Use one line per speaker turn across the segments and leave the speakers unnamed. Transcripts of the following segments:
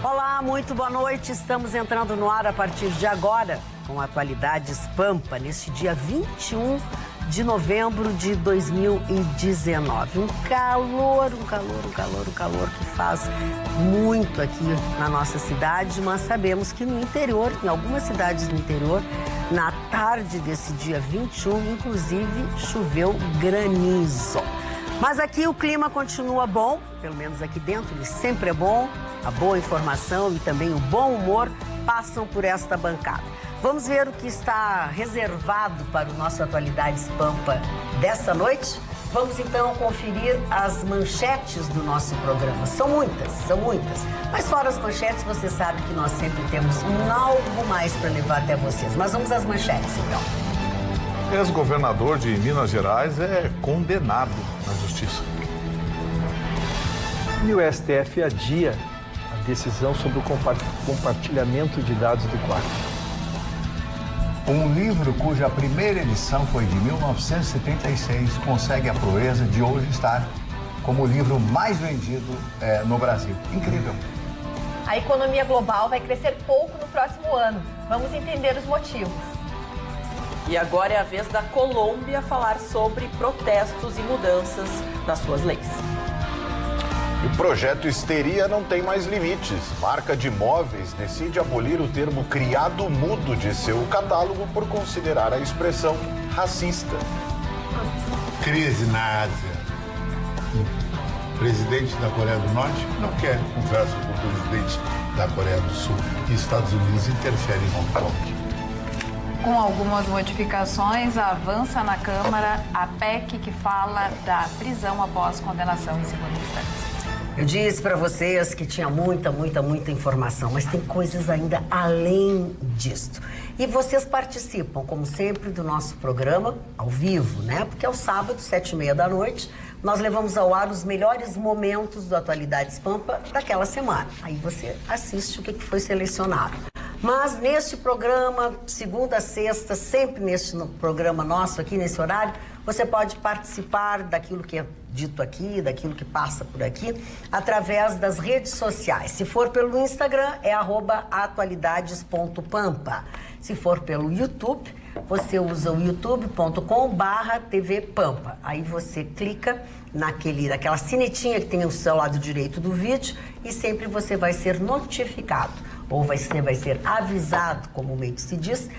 Olá, muito boa noite. Estamos entrando no ar a partir de agora com Atualidades Pampa, neste dia 21 de novembro de 2019. Um calor que faz muito aqui na nossa cidade, mas sabemos que no interior, em algumas cidades do interior, na tarde desse dia 21, inclusive, choveu granizo. Mas aqui o clima continua bom, pelo menos aqui dentro ele sempre é bom. A boa informação e também o bom humor passam por esta bancada. Vamos ver o que está reservado para o nosso Atualidades Pampa desta noite? Vamos então conferir as manchetes do nosso programa. São muitas. Mas fora as manchetes, você sabe que nós sempre temos algo mais para levar até vocês. Mas vamos às manchetes então.
Ex-governador de Minas Gerais é condenado na justiça.
E o STF adia a decisão sobre o compartilhamento de dados do quarto.
Um livro cuja primeira edição foi de 1976 consegue a proeza de hoje estar como o livro mais vendido no Brasil. Incrível.
A economia global vai crescer pouco no próximo ano. Vamos entender os motivos.
E agora é a vez da Colômbia falar sobre protestos e mudanças nas suas leis.
O projeto Histeria não tem mais limites. Marca de móveis decide abolir o termo criado mudo de seu catálogo por considerar a expressão racista.
Crise na Ásia. O presidente da Coreia do Norte não quer conversa com o presidente da Coreia do Sul. E Estados Unidos interferem em Hong Kong.
Com algumas modificações, avança na Câmara a PEC que fala da prisão após condenação em segunda instância.
Eu disse para vocês que tinha muita informação, mas tem coisas ainda além disto. E vocês participam, como sempre, do nosso programa ao vivo, né? Porque é o sábado, 7h30 da noite, nós levamos ao ar os melhores momentos do Atualidades Pampa daquela semana. Aí você assiste o que foi selecionado. Mas neste programa, segunda a sexta, sempre neste programa nosso aqui, nesse horário, você pode participar daquilo que é dito aqui, daquilo que passa por aqui, através das redes sociais. Se for pelo Instagram, é @atualidades.pampa. Se for pelo YouTube, você usa o youtube.com/tvpampa. Aí você clica naquela sinetinha que tem ao seu lado direito do vídeo e sempre você vai ser notificado. Ou você vai ser avisado, comumente se diz,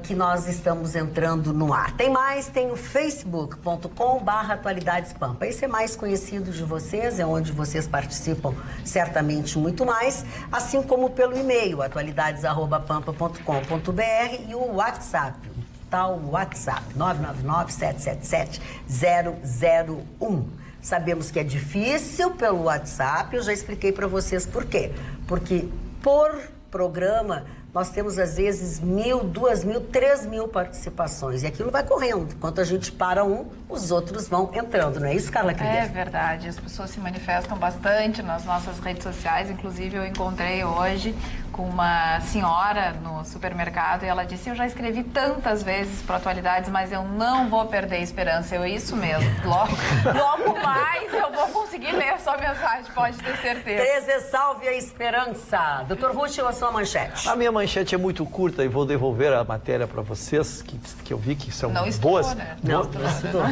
que nós estamos entrando no ar. Tem mais, tem o facebook.com/atualidadespampa. Esse é mais conhecido de vocês, é onde vocês participam certamente muito mais, assim como pelo e-mail, atualidades@pampa.com.br e o WhatsApp, o tal WhatsApp, 999-777-001. Sabemos que é difícil pelo WhatsApp, eu já expliquei para vocês por quê. Porque por programa, nós temos às vezes 1.000, 2.000, 3.000 participações. E aquilo vai correndo. Enquanto a gente para os outros vão entrando. Não é isso, Carla Krieger?
É verdade. As pessoas se manifestam bastante nas nossas redes sociais. Inclusive, eu encontrei hoje com uma senhora no supermercado e ela disse: eu já escrevi tantas vezes para Atualidades, mas eu não vou perder a esperança. Isso mesmo. Logo mais eu vou conseguir ler a sua mensagem, pode ter certeza.
13, salve a esperança. Doutor Ruth, a sua manchete.
A minha manchete é muito curta e vou devolver a matéria para vocês, que eu vi que são
não estudou,
boas.
Né?
Não estudou.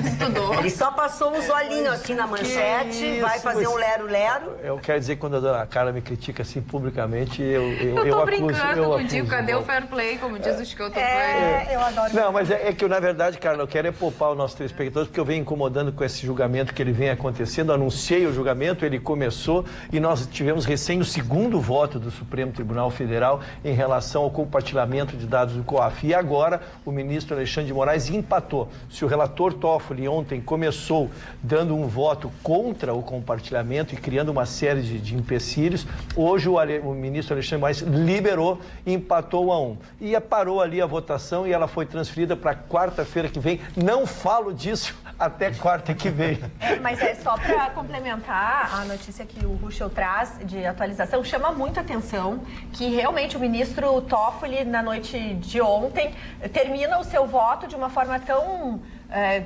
Ele só passou uns olhinhos assim na manchete, vai fazer um lero-lero.
Eu quero dizer que quando a dona Carla me critica assim publicamente, eu
tô
acuso.
Brincando contigo, cadê o fair play, como diz o Chico Play?
Eu adoro.
Não, mas é que na verdade, Carla, eu quero poupar os nossos telespectadores, porque eu venho incomodando com esse julgamento que ele vem acontecendo. Anunciei o julgamento, ele começou e nós tivemos recém o segundo voto do Supremo Tribunal Federal em relação ao compartilhamento de dados do COAF. E agora o ministro Alexandre de Moraes empatou. Se o relator Toffoli ontem começou dando um voto contra o compartilhamento e criando uma série de empecilhos, hoje o ministro Alexandre de Moraes liberou e empatou 1-1. E parou ali a votação e ela foi transferida para quarta-feira que vem. Não falo disso até quarta que vem.
Mas é só para complementar a notícia que o Ruschel traz de atualização, chama muito atenção que realmente o ministro Toffoli, na noite de ontem, termina o seu voto de uma forma tão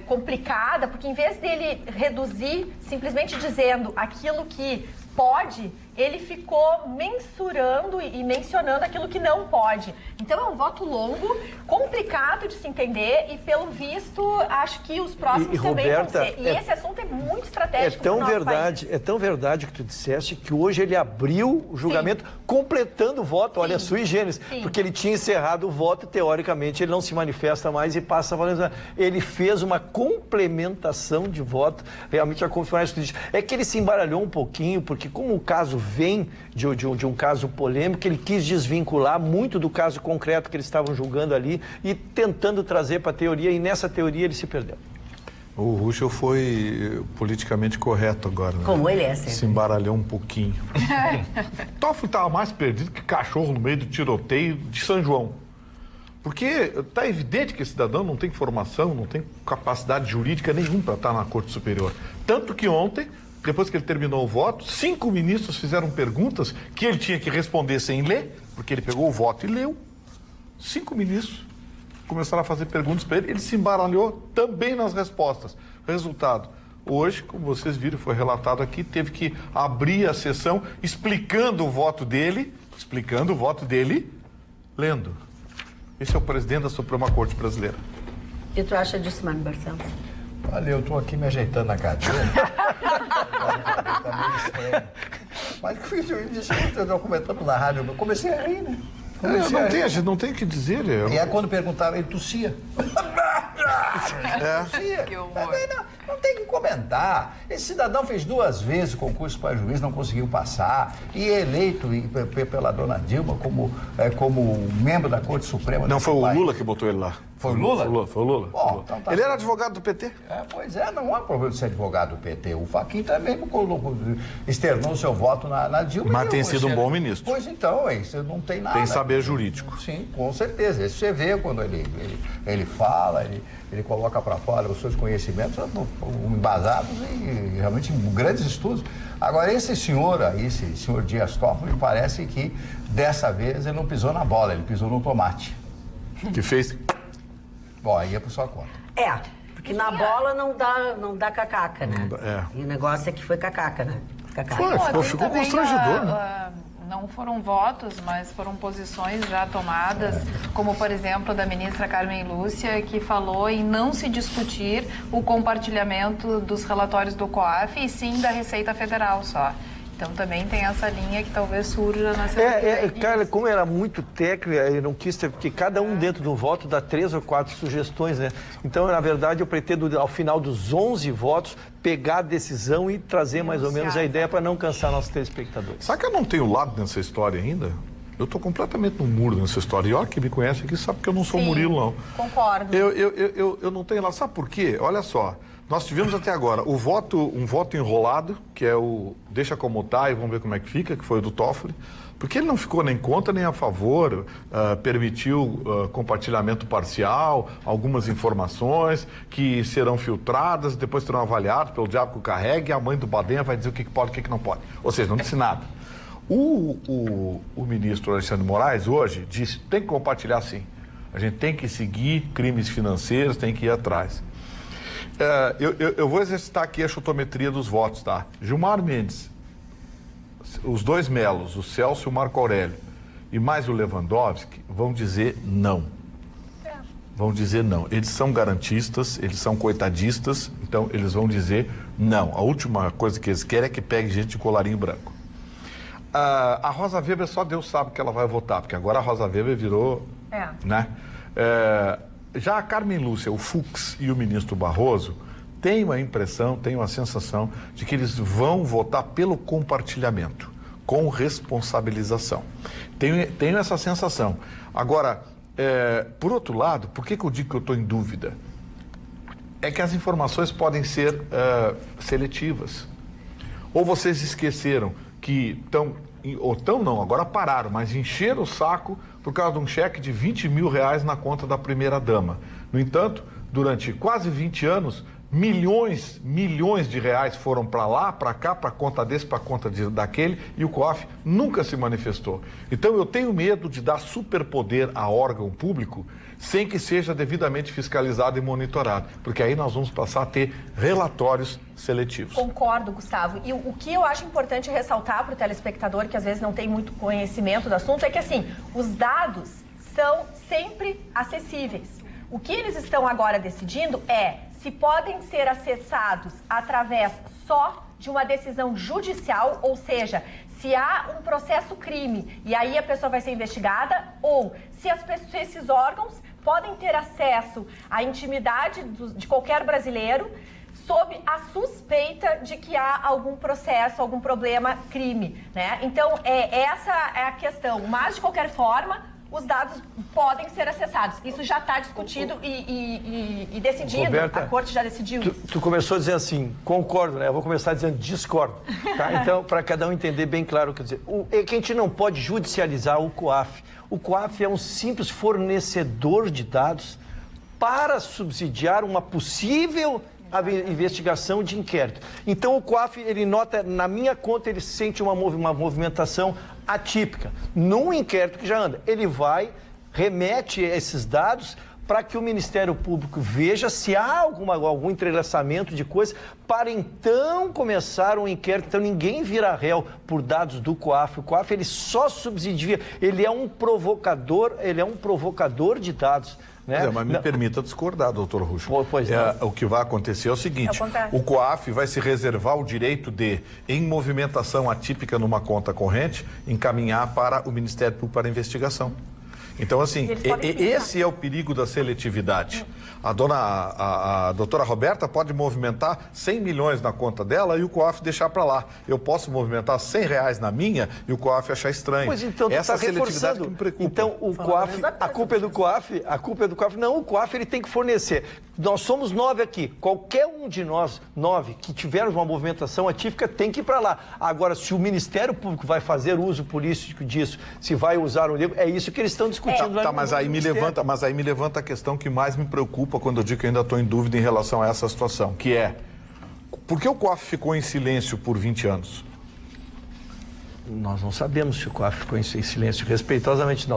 complicada, porque em vez dele reduzir, simplesmente dizendo aquilo que pode, ele ficou mensurando e mencionando aquilo que não pode. Então é um voto longo, complicado de se entender e, pelo visto, acho que os próximos também
Roberta,
vão ser. E esse assunto é muito estratégico
para o
nosso
verdade,
país.
É tão verdade que tu disseste que hoje ele abriu o julgamento completando o voto, olha, sui generis, porque ele tinha encerrado o voto e, teoricamente, ele não se manifesta mais e passa a valer. Ele fez uma complementação de voto, realmente a confirmar isso que diz. É que ele se embaralhou um pouquinho, porque como o caso vem de um caso polêmico, ele quis desvincular muito do caso concreto que eles estavam julgando ali e tentando trazer para a teoria, e nessa teoria ele se perdeu.
O Ruschel foi politicamente correto agora, né?
Como ele é sempre.
Se embaralhou um pouquinho. Toffoli estava mais perdido que cachorro no meio do tiroteio de São João. Porque está evidente que esse cidadão não tem formação, não tem capacidade jurídica nenhuma para estar na Corte Superior. Tanto que ontem, depois que ele terminou o voto, 5 ministros fizeram perguntas que ele tinha que responder sem ler, porque ele pegou o voto e leu. 5 ministros começaram a fazer perguntas para ele, ele se embaralhou também nas respostas. Resultado, hoje, como vocês viram, foi relatado aqui, teve que abrir a sessão explicando o voto dele, lendo. Esse é o presidente da Suprema Corte Brasileira.
O que tu acha disso, Mano Barcelos?
Olha, eu estou aqui me ajeitando na cadeira. Tá meio estranho. Mas que fiz eu documentando na rádio, eu comecei a rir, né?
A gente não tem o que dizer.
E aí quando perguntaram, ele tossia.
Que horror.
Não tem que comentar. Esse cidadão fez 2 vezes concurso para juiz, não conseguiu passar. E é eleito pela dona Dilma como membro da Corte Suprema.
Não, foi o Lula que botou ele lá.
Foi o Lula?
Foi o Lula.
Bom, então tá.
Ele era advogado do PT?
Pois é, não há problema de ser advogado do PT. O Fachin também externou seu voto na Dilma.
Mas tem sido um bom ministro.
Pois então, isso não tem nada.
Tem saber jurídico.
Sim, com certeza. Isso você vê quando ele fala, ele coloca para fora os seus conhecimentos embasados e realmente grandes estudos. Agora, esse senhor Dias Toffoli, parece que dessa vez ele não pisou na bola, ele pisou no tomate.
Que fez...
Bom, aí é por sua conta.
Porque na bola não dá cacaca, né? E o negócio é que foi cacaca, né?
Ficou constrangedor,
não foram votos, mas foram posições já tomadas, como, por exemplo, da ministra Carmen Lúcia, que falou em não se discutir o compartilhamento dos relatórios do COAF, e sim da Receita Federal só. Então também tem essa linha que talvez surja na semana.
Cara, como era muito técnico, eu não quis ter, porque cada um dentro do voto dá 3 ou 4 sugestões, né? Então, na verdade, eu pretendo, ao final dos 11 votos, pegar a decisão e trazer mais ou menos a ideia para não cansar nossos telespectadores.
Sabe que eu não tenho lado nessa história ainda? Eu estou completamente no muro nessa história. E olha, quem me conhece aqui sabe que eu não sou Murilo, não.
Concordo.
Eu não tenho lado. Sabe por quê? Olha só. Nós tivemos até agora um voto enrolado, que é o deixa como tá e vamos ver como é que fica, que foi o do Toffoli, porque ele não ficou nem contra nem a favor, permitiu compartilhamento parcial, algumas informações que serão filtradas, depois serão avaliadas pelo diabo que o carrega, e a mãe do Badenha vai dizer o que pode e o que não pode. Ou seja, não disse nada. O ministro Alexandre de Moraes hoje disse, tem que compartilhar sim. A gente tem que seguir crimes financeiros, tem que ir atrás. Eu vou exercitar aqui a chutometria dos votos, tá? Gilmar Mendes, os 2 Melos, o Celso e o Marco Aurélio, e mais o Lewandowski, vão dizer não. Vão dizer não. Eles são garantistas, eles são coitadistas, então eles vão dizer não. A última coisa que eles querem é que pegue gente de colarinho branco. A Rosa Weber, só Deus sabe que ela vai votar, porque agora a Rosa Weber virou... né? Já a Carmen Lúcia, o Fux e o ministro Barroso têm uma impressão, têm uma sensação de que eles vão votar pelo compartilhamento, com responsabilização. Tenho essa sensação. Agora, por outro lado, por que eu digo que eu estou em dúvida? É que as informações podem ser seletivas. Ou vocês esqueceram que agora pararam, mas encheram o saco por causa de um cheque de R$20 mil na conta da primeira-dama. No entanto, durante quase 20 anos, milhões de reais foram para lá, para cá, para conta desse, para conta daquele, e o COAF nunca se manifestou. Então eu tenho medo de dar superpoder a órgão público sem que seja devidamente fiscalizado e monitorado, porque aí nós vamos passar a ter relatórios seletivos.
Concordo, Gustavo. E o que eu acho importante ressaltar para o telespectador, que às vezes não tem muito conhecimento do assunto, é que assim, os dados são sempre acessíveis. O que eles estão agora decidindo é se podem ser acessados através só de uma decisão judicial, ou seja, se há um processo crime e aí a pessoa vai ser investigada, ou se esses órgãos podem ter acesso à intimidade de qualquer brasileiro sob a suspeita de que há algum processo, algum problema, crime, né? Então, essa é a questão. Mas, de qualquer forma, os dados podem ser acessados. Isso já está discutido e decidido.
Roberta,
a Corte já decidiu isso.
Tu começou dizendo assim, concordo, né? Eu vou começar dizendo discordo. Tá? Então, para cada um entender bem claro o que eu dizer. É que a gente não pode judicializar o COAF. O COAF é um simples fornecedor de dados para subsidiar uma possível investigação de inquérito. Então o COAF, ele nota, na minha conta, ele sente uma movimentação atípica. Num inquérito que já anda, ele remete esses dados para que o Ministério Público veja se há algum entrelaçamento de coisas para então começar um inquérito. Então ninguém vira réu por dados do COAF. O COAF, ele só subsidia, ele é um provocador de dados. Né?
Mas me permita discordar, doutor Rucho.
Pois
o que vai acontecer é o seguinte, o COAF vai se reservar o direito de, em movimentação atípica numa conta corrente, encaminhar para o Ministério Público para investigação. Então, assim, esse é o perigo da seletividade. A doutora Roberta pode movimentar 100 milhões na conta dela e o COAF deixar para lá. Eu posso movimentar 100 reais na minha e o COAF achar estranho.
Pois então,
essa seletividade que me preocupa.
Então, o COAF, a culpa é do COAF, não, o COAF ele tem que fornecer. Nós somos 9 aqui, qualquer um de nós, 9, que tivermos uma movimentação atípica, tem que ir para lá. Agora, se o Ministério Público vai fazer uso político disso, se vai usar o livro, é isso que eles estão discutindo lá no
mas aí me levanta a questão que mais me preocupa quando eu digo que ainda estou em dúvida em relação a essa situação, que é, por que o COAF ficou em silêncio por 20 anos?
Nós não sabemos se o COAF ficou em silêncio. Respeitosamente,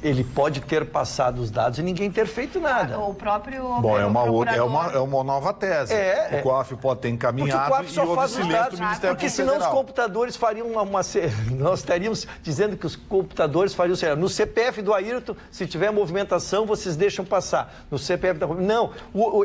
ele pode ter passado os dados e ninguém ter feito nada.
O próprio...
Bom, é uma nova tese. O COAF pode ter encaminhado
porque o COAF só
e houve
faz
silêncio
dados,
do Ministério
porque
Público
senão os computadores fariam nós estaríamos dizendo que os computadores fariam... No CPF do Ayrton, se tiver movimentação, vocês deixam passar. No CPF da... Não,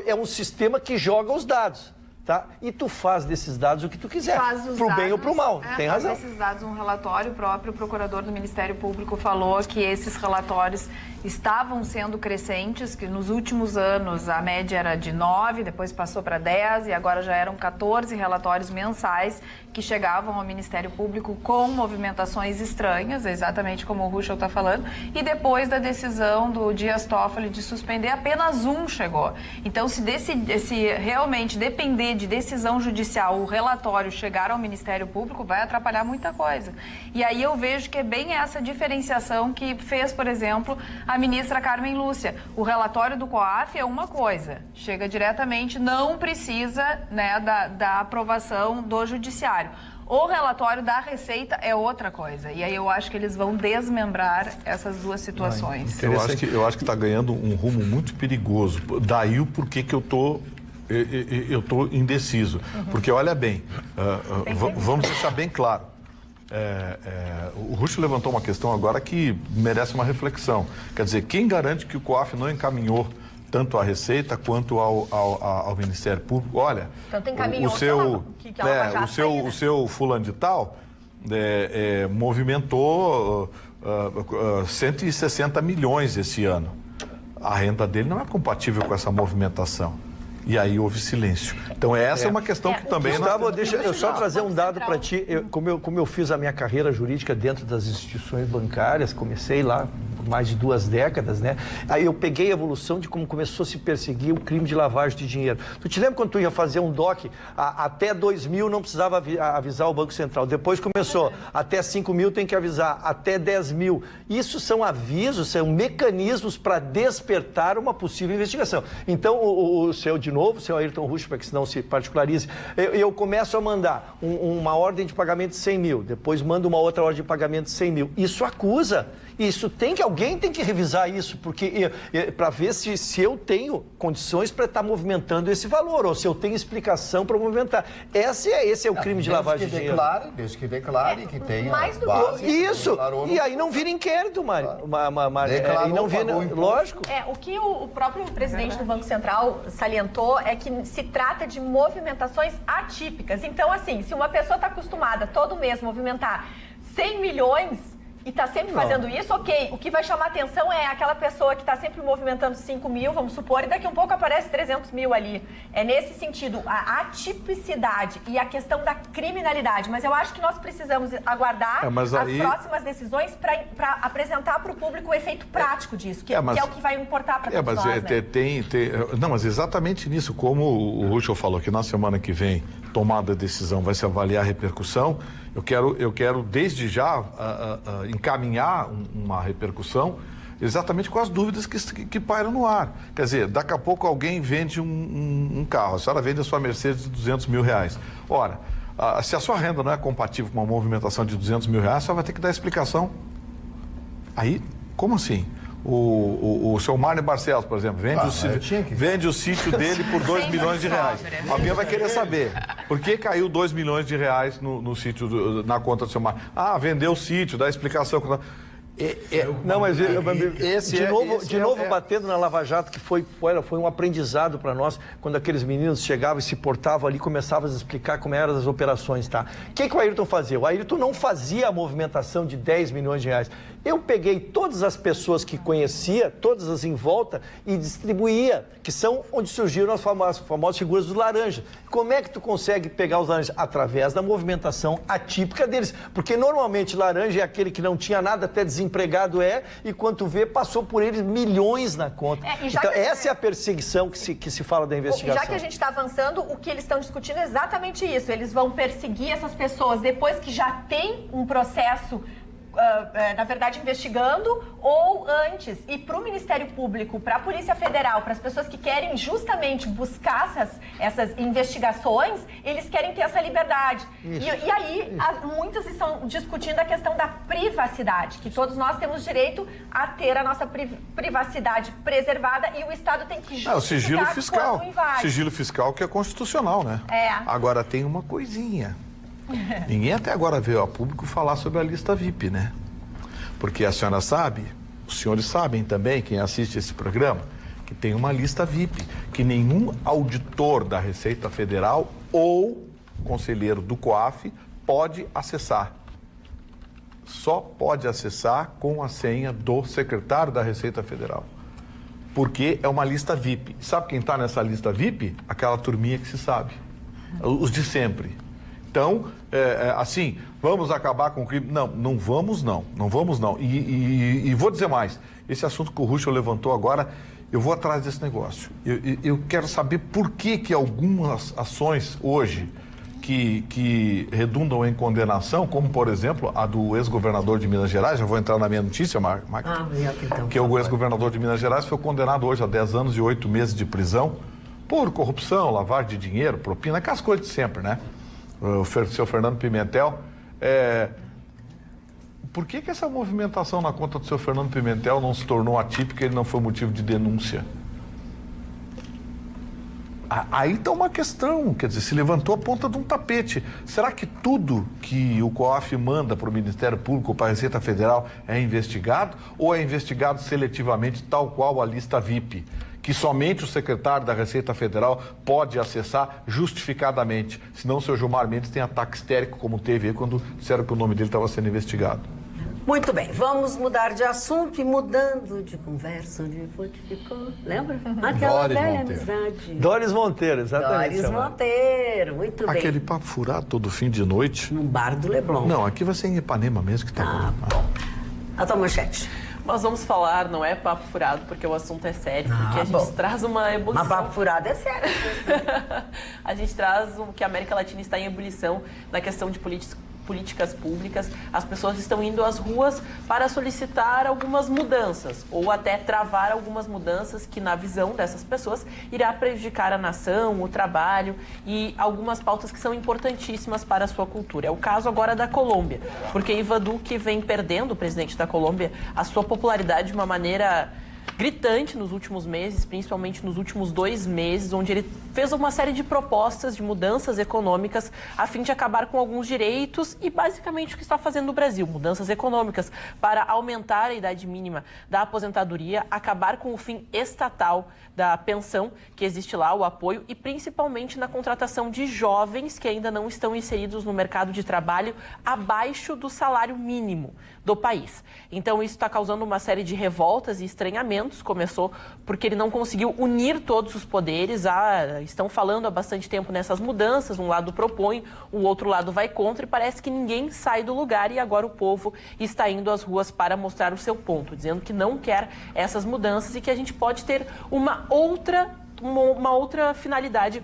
é um sistema que joga os dados. Tá? E tu faz desses dados o que tu quiser, pro bem ou pro mal, tem razão.
Esses dados, um relatório, o próprio procurador do Ministério Público falou que esses relatórios estavam sendo crescentes, que nos últimos anos a média era de 9, depois passou para 10 e agora já eram 14 relatórios mensais que chegavam ao Ministério Público com movimentações estranhas, exatamente como o Ruschel está falando, e depois da decisão do Dias Toffoli de suspender, apenas um chegou. Então, se realmente depender de decisão judicial, o relatório chegar ao Ministério Público, vai atrapalhar muita coisa. E aí eu vejo que é bem essa diferenciação que fez, por exemplo, a ministra Carmen Lúcia. O relatório do COAF é uma coisa, chega diretamente, não precisa, né, da aprovação do Judiciário. O relatório da Receita é outra coisa. E aí eu acho que eles vão desmembrar essas duas situações.
Eu acho que está ganhando um rumo muito perigoso. Daí o porquê que eu tô indeciso. Porque, olha bem, vamos deixar bem claro. O Ruschel levantou uma questão agora que merece uma reflexão. Quer dizer, quem garante que o COAF não encaminhou tanto à Receita quanto ao Ministério Público? Olha, o seu fulano de tal movimentou 160 milhões esse ano. A renda dele não é compatível com essa movimentação. E aí houve silêncio. Então essa é uma questão que também...
Gustavo, deixa eu só trazer um dado para ti. Como eu fiz a minha carreira jurídica dentro das instituições bancárias, comecei lá mais de 2 décadas, né? Aí eu peguei a evolução de como começou a se perseguir o crime de lavagem de dinheiro. Tu te lembra quando tu ia fazer um DOC, até 2.000 não precisava avisar o Banco Central. Depois começou, até 5.000 tem que avisar, até 10.000. Isso são avisos, são mecanismos para despertar uma possível investigação. Então, o seu Ayrton Rusch, para que senão se particularize, eu começo a mandar uma ordem de pagamento de 100 mil, depois mando uma outra ordem de pagamento de 100 mil. Isso acusa. Alguém tem que revisar isso, porque para ver se eu tenho condições para estar movimentando esse valor, ou se eu tenho explicação para movimentar. Esse é o crime de lavagem de dinheiro.
Desde que declare que tenha
base. Isso! E aí não vira inquérito, Mário. E não vira, lógico.
O que o próprio presidente do Banco Central salientou é que se trata de movimentações atípicas. Então, assim, se uma pessoa está acostumada todo mês movimentar 100 milhões... e está sempre fazendo isso, ok. O que vai chamar atenção é aquela pessoa que está sempre movimentando 5 mil, vamos supor, e daqui a um pouco aparece 300 mil ali. É nesse sentido, a atipicidade e a questão da criminalidade. Mas eu acho que nós precisamos aguardar as próximas decisões para apresentar para o público o efeito prático disso, que é o que vai importar para todos nós.
Não, mas exatamente nisso, como o Ruschel falou, que na semana que vem, tomada a decisão, vai se avaliar a repercussão. Eu quero desde já encaminhar uma repercussão exatamente com as dúvidas que pairam no ar. Quer dizer, daqui a pouco alguém vende um carro, a senhora vende a sua Mercedes de 200 mil reais. Ora, se a sua renda não é compatível com uma movimentação de 200 mil reais, a senhora vai ter que dar explicação. Aí, como assim? O seu Marne Barcelos, por exemplo, vende o sítio dele por 2 milhões de reais. Alguém vai querer saber por que caiu 2 milhões de reais no sítio, na conta do seu Marne. Vendeu o sítio, dá explicação.
Não, mas de novo batendo na Lava Jato, que foi um aprendizado para nós, quando aqueles meninos chegavam e se portavam ali, começavam a explicar como eram as operações, tá? O que o Ayrton fazia? O Ayrton não fazia a movimentação de 10 milhões de reais. Eu peguei todas as pessoas que conhecia, todas as em volta, e distribuía, que são onde surgiram as famosas figuras dos laranjas. Como é que tu consegue pegar os laranjas? Através da movimentação atípica deles. Porque normalmente laranja é aquele que não tinha nada, até desempregado e quando tu vê, passou por eles milhões na conta. Então, essa é a perseguição que se fala da investigação.
Já que a gente está avançando, o que eles estão discutindo é exatamente isso. Eles vão perseguir essas pessoas depois que já tem um processo, na verdade, investigando, ou antes. E para o Ministério Público, para a Polícia Federal, para as pessoas que querem justamente buscar essas investigações, eles querem ter essa liberdade. E aí, muitos estão discutindo a questão da privacidade, que todos nós temos direito a ter a nossa privacidade preservada e o Estado tem que justificar
o sigilo fiscal.
Quando invade.
Sigilo fiscal que é constitucional, né? Agora tem uma coisinha. Ninguém até agora veio a público falar sobre a lista VIP, né? Porque a senhora sabe, os senhores sabem também, quem assiste esse programa, que tem uma lista VIP, que nenhum auditor da Receita Federal ou conselheiro do COAF pode acessar. Só pode acessar com a senha do secretário da Receita Federal. Porque é uma lista VIP. Sabe quem está nessa lista VIP? Aquela turminha que se sabe. Os de sempre. Então, assim, vamos acabar com o crime? Não vamos não. E vou dizer mais, esse assunto que o Ruschel levantou agora, eu vou atrás desse negócio. Eu quero saber por que algumas ações hoje que redundam em condenação, como, por exemplo, a do ex-governador de Minas Gerais, já vou entrar na minha notícia, então, que o ex-governador de Minas Gerais foi condenado hoje a 10 anos e 8 meses de prisão por corrupção, lavagem de dinheiro, propina, aquelas coisas de sempre, né? O seu Fernando Pimentel, por que essa movimentação na conta do seu Fernando Pimentel não se tornou atípica e ele não foi motivo de denúncia? Aí está uma questão, quer dizer, se levantou a ponta de um tapete. Será que tudo que o COAF manda para o Ministério Público, para a Receita Federal, é investigado? Ou é investigado seletivamente, tal qual a lista VIP? Que somente o secretário da Receita Federal pode acessar justificadamente. Senão o seu Gilmar Mendes tem ataque histérico, como teve aí quando disseram que o nome dele estava sendo investigado.
Muito bem, vamos mudar de assunto e mudando de conversa, onde foi que ficou? Lembra? Aquela velha amizade.
Doris Monteiro, exatamente.
Doris Monteiro, muito bem.
Aquele papo furado todo fim de noite.
No bar do Leblon.
Não, aqui vai ser em Ipanema mesmo que tá bom.
Bom. A tua manchete.
Mas vamos falar, não é papo furado, porque o assunto é sério, porque a gente traz uma ebulição.
Mas papo furado é sério.
A gente traz que a América Latina está em ebulição na questão de políticas públicas. As pessoas estão indo às ruas para solicitar algumas mudanças ou até travar algumas mudanças que, na visão dessas pessoas, irá prejudicar a nação, o trabalho e algumas pautas que são importantíssimas para a sua cultura. É o caso agora da Colômbia, porque Ivan Duque vem perdendo, o presidente da Colômbia, a sua popularidade de uma maneira gritante nos últimos meses, principalmente nos últimos 2 meses, onde ele fez uma série de propostas de mudanças econômicas a fim de acabar com alguns direitos e basicamente o que está fazendo no Brasil, mudanças econômicas para aumentar a idade mínima da aposentadoria, acabar com o fim estatal da pensão que existe lá, o apoio, e principalmente na contratação de jovens que ainda não estão inseridos no mercado de trabalho abaixo do salário mínimo do país. Então isso está causando uma série de revoltas e estranhamentos. Começou porque ele não conseguiu unir todos os poderes. Estão falando há bastante tempo nessas mudanças, um lado propõe, o outro lado vai contra e parece que ninguém sai do lugar e agora o povo está indo às ruas para mostrar o seu ponto, dizendo que não quer essas mudanças e que a gente pode ter uma outra finalidade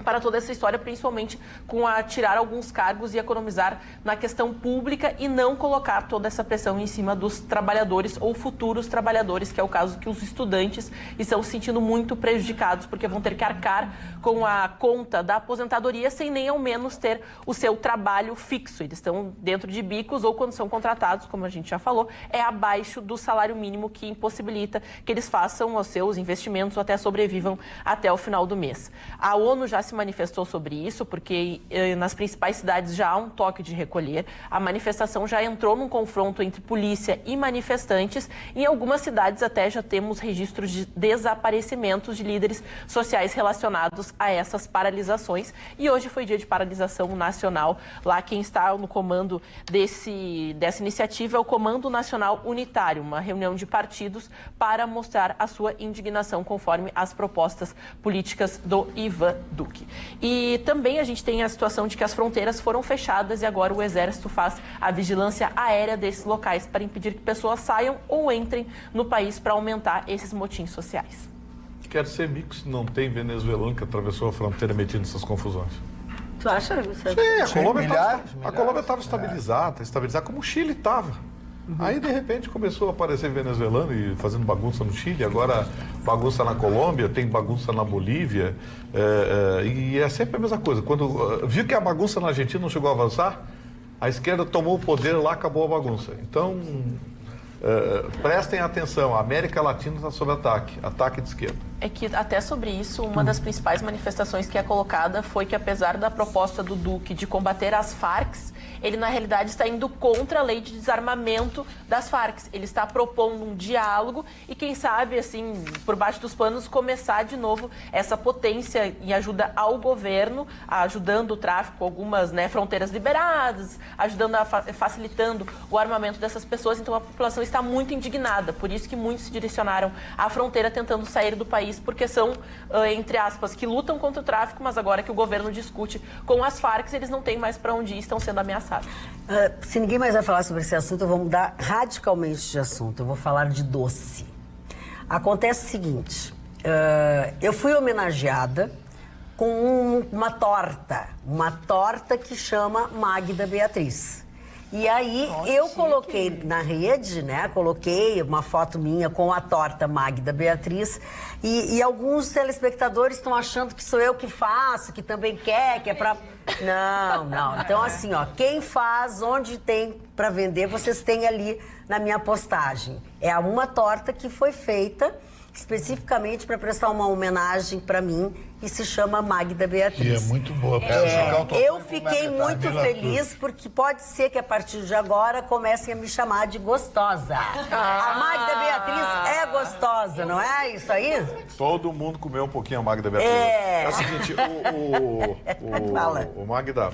para toda essa história, principalmente com tirar alguns cargos e economizar na questão pública e não colocar toda essa pressão em cima dos trabalhadores ou futuros trabalhadores, que é o caso que os estudantes estão se sentindo muito prejudicados, porque vão ter que arcar com a conta da aposentadoria sem nem ao menos ter o seu trabalho fixo. Eles estão dentro de bicos ou quando são contratados, como a gente já falou, é abaixo do salário mínimo que impossibilita que eles façam os seus investimentos ou até sobrevivam até o final do mês. A ONU já se manifestou sobre isso, porque nas principais cidades já há um toque de recolher. A manifestação já entrou num confronto entre polícia e manifestantes. Em algumas cidades até já temos registros de desaparecimentos de líderes sociais relacionados a essas paralisações. E hoje foi dia de paralisação nacional. Lá quem está no comando dessa iniciativa é o Comando Nacional Unitário, uma reunião de partidos para mostrar a sua indignação conforme as propostas políticas do Ivan Duque. E também a gente tem a situação de que as fronteiras foram fechadas e agora o Exército faz a vigilância aérea desses locais para impedir que pessoas saiam ou entrem no país para aumentar esses motins sociais.
Quero ser mico se não tem venezuelano que atravessou a fronteira metido nessas confusões.
Tu acha?
Sim, a Colômbia estava estabilizada como o Chile estava. Aí, de repente, começou a aparecer venezuelano e fazendo bagunça no Chile, agora bagunça na Colômbia, tem bagunça na Bolívia, e é sempre a mesma coisa. Quando viu que a bagunça na Argentina não chegou a avançar, a esquerda tomou o poder lá, acabou a bagunça. Então, prestem atenção, a América Latina está sob ataque de esquerda.
É que até sobre isso, uma das principais manifestações que é colocada foi que apesar da proposta do Duque de combater as Farc, ele na realidade está indo contra a lei de desarmamento das Farc. Ele está propondo um diálogo e quem sabe, assim, por baixo dos panos, começar de novo essa potência em ajuda ao governo, ajudando o tráfico, algumas fronteiras liberadas, facilitando o armamento dessas pessoas. Então a população está muito indignada, por isso que muitos se direcionaram à fronteira tentando sair do país, porque são, entre aspas, que lutam contra o tráfico, mas agora que o governo discute com as Farc, eles não têm mais para onde ir, estão sendo ameaçados.
Se ninguém mais vai falar sobre esse assunto, eu vou mudar radicalmente de assunto. Eu vou falar de doce. Acontece o seguinte, eu fui homenageada com uma torta que chama Magda Beatriz. E aí eu coloquei na rede, coloquei uma foto minha com a torta Magda Beatriz e alguns telespectadores estão achando que sou eu que faço, que também que é pra... Não. Então assim, quem faz, onde tem para vender, vocês têm ali na minha postagem. É uma torta que foi feita especificamente para prestar uma homenagem para mim e se chama Magda Beatriz.
E é muito boa.
Eu fiquei muito feliz porque pode ser que a partir de agora comecem a me chamar de gostosa. A Magda Beatriz é gostosa, não é isso aí?
Todo mundo comeu um pouquinho a Magda Beatriz. É o seguinte, o Magda,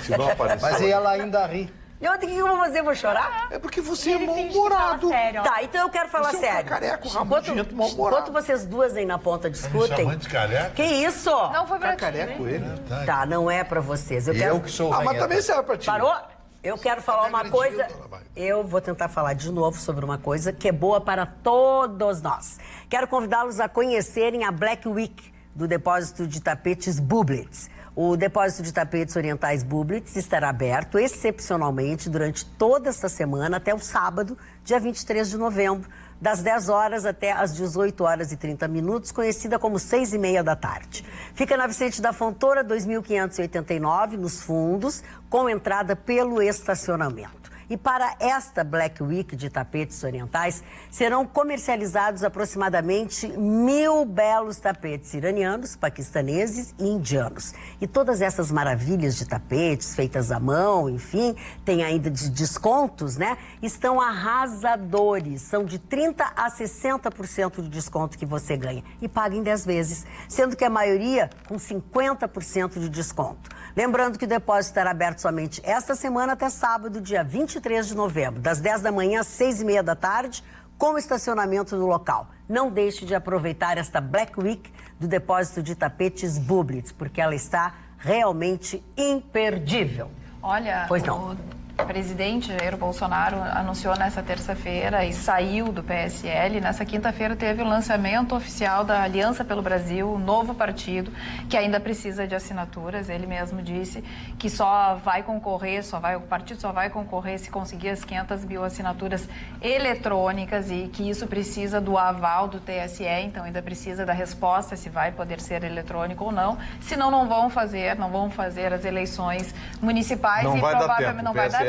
se não aparecer...
Mas ela ainda ri.
E ontem o que eu vou fazer? Vou chorar?
É porque você é mal-humorado.
Tá, então eu quero falar sério.
Cacareco, rabugento, mal-humorado.
Enquanto vocês duas aí na ponta discutem...
Chamando de careca?
Que isso?
Não foi pra
cacareco ele.
Tá, não é pra vocês.
Eu que sou
mas também serve pra ti.
Parou? Eu quero falar uma coisa, eu vou tentar falar de novo sobre uma coisa que é boa para todos nós. Quero convidá-los a conhecerem a Black Week do Depósito de Tapetes Bublitz. O Depósito de Tapetes Orientais Bublitz estará aberto excepcionalmente durante toda esta semana até o sábado, dia 23 de novembro, das 10 horas até as 18 horas e 30 minutos, conhecida como 6h30 da tarde. Fica na Vicente da Fontoura, 2589, nos fundos, com entrada pelo estacionamento. E para esta Black Week de tapetes orientais, serão comercializados aproximadamente 1.000 belos tapetes iranianos, paquistaneses e indianos. E todas essas maravilhas de tapetes feitas à mão, enfim, tem ainda de descontos, né? Estão arrasadores. São de 30% a 60% de desconto que você ganha. E paga em 10 vezes, sendo que a maioria com 50% de desconto. Lembrando que o depósito estará aberto somente esta semana até sábado, dia 23 de novembro, das 10 da manhã às 6h30 da tarde, com estacionamento no local. Não deixe de aproveitar esta Black Week do Depósito de Tapetes Bublitz, porque ela está realmente imperdível.
Olha,
pois não.
O presidente Jair Bolsonaro anunciou nessa terça-feira e saiu do PSL. Nessa quinta-feira teve o lançamento oficial da Aliança pelo Brasil, um novo partido que ainda precisa de assinaturas. Ele mesmo disse que só vai concorrer, o partido só vai concorrer se conseguir as 500 mil assinaturas eletrônicas e que isso precisa do aval do TSE, então ainda precisa da resposta se vai poder ser eletrônico ou não. Senão não vão fazer as eleições municipais
não
e
vai
provavelmente não vai dar tempo.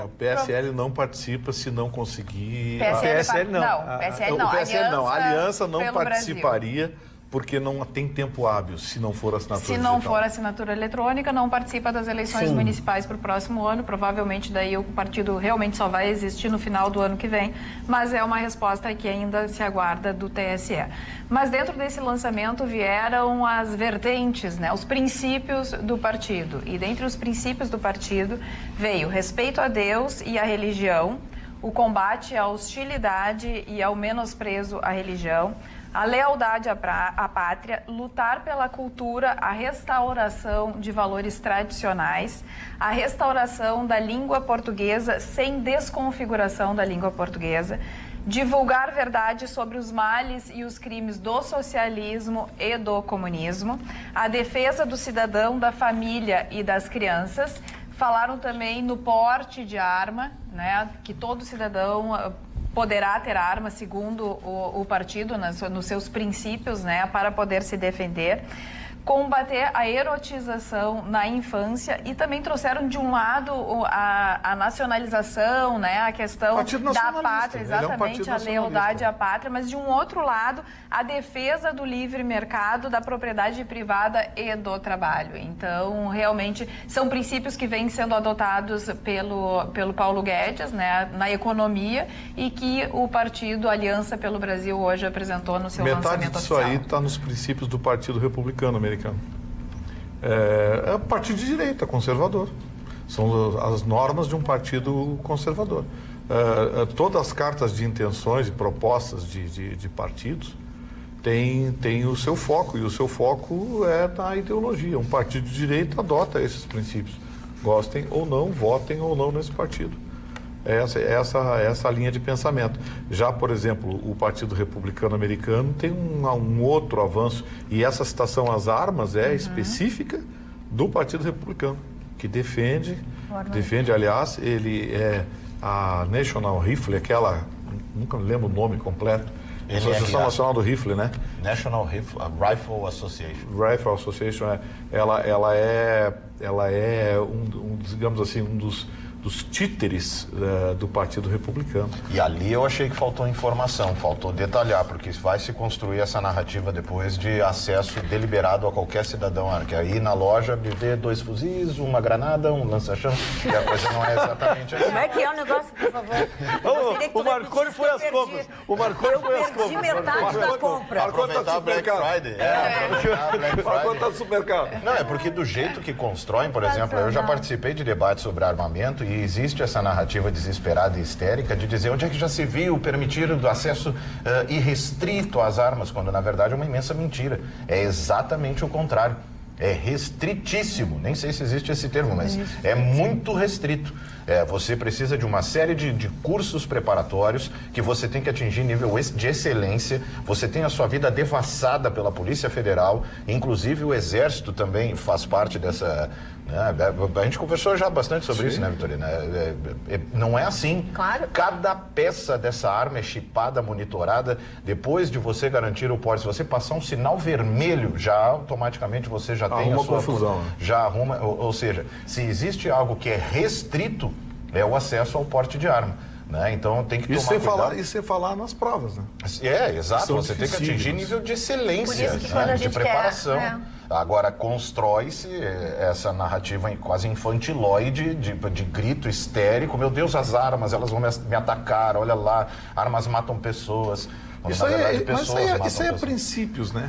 O PSL não participa se não conseguir...
PSL não.
A Aliança não participaria Brasil. Porque não tem tempo hábil se não for assinatura
digital. Se não for assinatura eletrônica, não participa das eleições municipais para o próximo ano. Provavelmente daí o partido realmente só vai existir no final do ano que vem, mas é uma resposta que ainda se aguarda do TSE. Mas dentro desse lançamento vieram as vertentes, né, os princípios do partido. E dentre os princípios do partido veio o respeito a Deus e à religião, o combate à hostilidade e ao menosprezo à religião, a lealdade à pátria, lutar pela cultura, a restauração de valores tradicionais, a restauração da língua portuguesa sem desconfiguração da língua portuguesa, divulgar verdade sobre os males e os crimes do socialismo e do comunismo, a defesa do cidadão, da família e das crianças. Falaram também no porte de arma, né, que todo cidadão poderá ter arma, segundo o partido, nos seus princípios, né, para poder se defender. Combater a erotização na infância e também trouxeram de um lado a nacionalização, né, a questão da pátria, exatamente, a lealdade à pátria, mas de um outro lado a defesa do livre mercado, da propriedade privada e do trabalho. Então, realmente, são princípios que vêm sendo adotados pelo Paulo Guedes, né, na economia e que o partido Aliança pelo Brasil hoje apresentou no seu lançamento oficial.
Metade disso aí está nos princípios do Partido Republicano Americano. É um partido de direita, conservador. São as normas de um partido conservador. Todas as cartas de intenções e propostas de partidos têm o seu foco, e o seu foco é na ideologia. Um partido de direita adota esses princípios. Gostem ou não, votem ou não nesse partido. Essa linha de pensamento. Já, por exemplo, o Partido Republicano Americano tem um outro avanço, e essa citação às armas é específica do Partido Republicano, que defende, aliás, ele é a National Rifle, aquela, nunca me lembro o nome completo, Associação Nacional do Rifle, né?
National Rifle Association.
Rifle Association, ela é digamos assim, um dos títeres do Partido Republicano.
E ali eu achei que faltou informação, faltou detalhar, porque vai se construir essa narrativa depois de acesso deliberado a qualquer cidadão, que aí na loja me vê 2 fuzis, uma granada, um lança-chama, e a coisa não é exatamente assim.
Como é que é o negócio, por favor?
O Marconi foi às compras. O Marconi foi às compras.
Eu perdi metade da compra.
Aproveitar a Black Friday.
Marconi tá no supermercado.
Não, é porque do jeito que constroem, por exemplo, eu já participei de debates sobre armamento e existe essa narrativa desesperada e histérica de dizer onde é que já se viu permitir o acesso irrestrito às armas, quando na verdade é uma imensa mentira. É exatamente o contrário. é restritíssimo. Nem sei se existe esse termo, mas é muito restrito. Você precisa de uma série de cursos preparatórios que você tem que atingir nível de excelência. Você tem a sua vida devassada pela Polícia Federal, inclusive o Exército também faz parte dessa... A gente conversou já bastante sobre isso, né, Vitorina? Não é assim.
Claro.
Cada peça dessa arma é chipada, monitorada. Depois de você garantir o porte, se você passar um sinal vermelho, já automaticamente você já tem a sua
confusão.
Já arruma, ou seja, se existe algo que é restrito, é o acesso ao porte de arma. Né? Então tem que tomar cuidado.
E sem falar nas provas, né?
Exato. Você tem que atingir nível de excelência,
Por isso que quando a
de
gente
preparação. Agora, constrói-se essa narrativa quase infantilóide de grito histérico. Meu Deus, as armas, elas vão me atacar. Olha lá, armas matam pessoas.
Isso aí é princípios, né?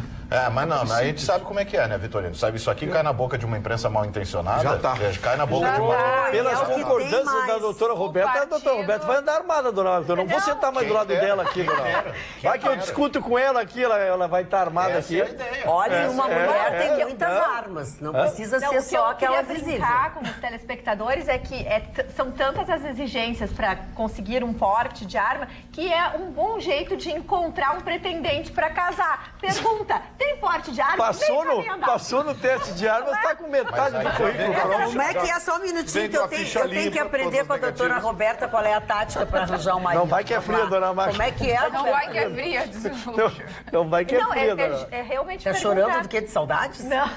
Mas não, a gente sabe como é que é, né, Vitorino? Sabe, isso aqui cai na boca de uma imprensa mal intencionada.
Já tá.
Cai na boca de uma...
Pelas concordâncias da doutora Roberta, a doutora Roberta vai andar armada, dona Alva. Eu não vou sentar mais do lado dela aqui, dona Alva. Vai que eu discuto com ela aqui, ela vai estar armada aqui.
Essa é a ideia.
Olha, uma mulher tem muitas armas, não precisa ser só aquela visível.
O que eu queria brincar com os telespectadores é que são tantas as exigências para conseguir um porte de arma que é um bom jeito de encontrar um pretendente para casar. Pergunta, tem porte de arma?
Passou no teste de armas, está com metade do currículo.
Como é que é? Só um minutinho que eu tenho que aprender com a doutora Roberta qual é a tática para arranjar uma
Não vai que é fria, dona Marcia.
Como é que é?
Não vai que é fria, diz o Lúcio.
Não vai que é fria, dona.
É realmente
Tá chorando do que? De saudades?
Não.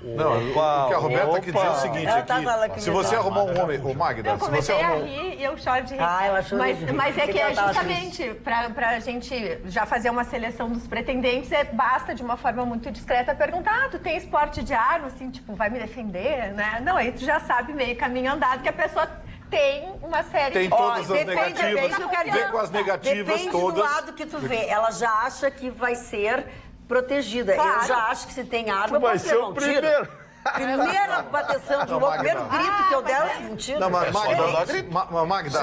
Não, o que a Roberta quer dizer é o seguinte, se você arrumar um homem, o Magda,
Eu
se você
comecei a
arrumar
rir e eu choro de rir.
Ela chorou de rir.
Mas é que é
ela tava
justamente pra gente já fazer uma seleção dos pretendentes, basta de uma forma muito discreta perguntar, tu tem esporte de arma, assim, tipo, vai me defender, né? Não, aí tu já sabe meio caminho andado que a pessoa tem uma série
tem todas as negativas, vem com as negativas
depende
todas.
Do lado que tu vê. Ela já acha que vai ser protegida.
Claro.
Eu já acho que se tem arma, eu
Vai
posso
ser
levar
o
um tiro.
primeiro.
Primeira bateção de louco, primeiro grito que eu der é um tiro.
Não, mas Magda,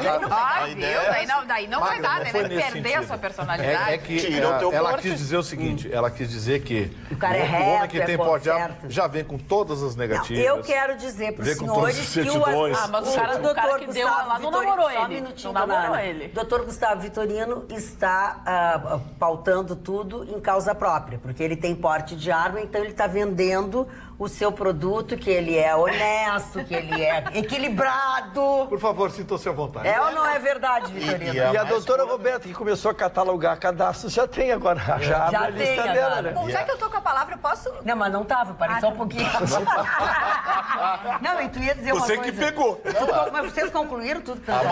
Daí não vai dar, né? Deve perder a sua personalidade.
é que ela quis dizer o seguinte, ela quis dizer que
o cara é
homem
reto,
que tem porte de arma já vem com todas as negativas.
Eu quero dizer para os
Vem com todas
senhores
as
que
certidões.
mas o cara que deu lá não namorou ele.
Só um minutinho,
Não namorou
dona
ele.
Ana. Doutor Gustavo Vitorino está pautando tudo em causa própria, porque ele tem porte de arma, então ele está vendendo o seu produto, que ele é honesto, que ele é equilibrado.
Por favor, sinta-se à vontade.
É ou não é verdade, Vitorino?
E a doutora Roberta, que começou a catalogar cadastros, já tem agora. Já abre a lista
tem
dela,
agora.
né?
Bom, já que eu tô com a palavra, eu posso...
Não, mas não tava, parei só um pouquinho. Não, e tu ia dizer uma
Você
coisa.
que pegou.
Mas vocês concluíram tudo que eu
A
já-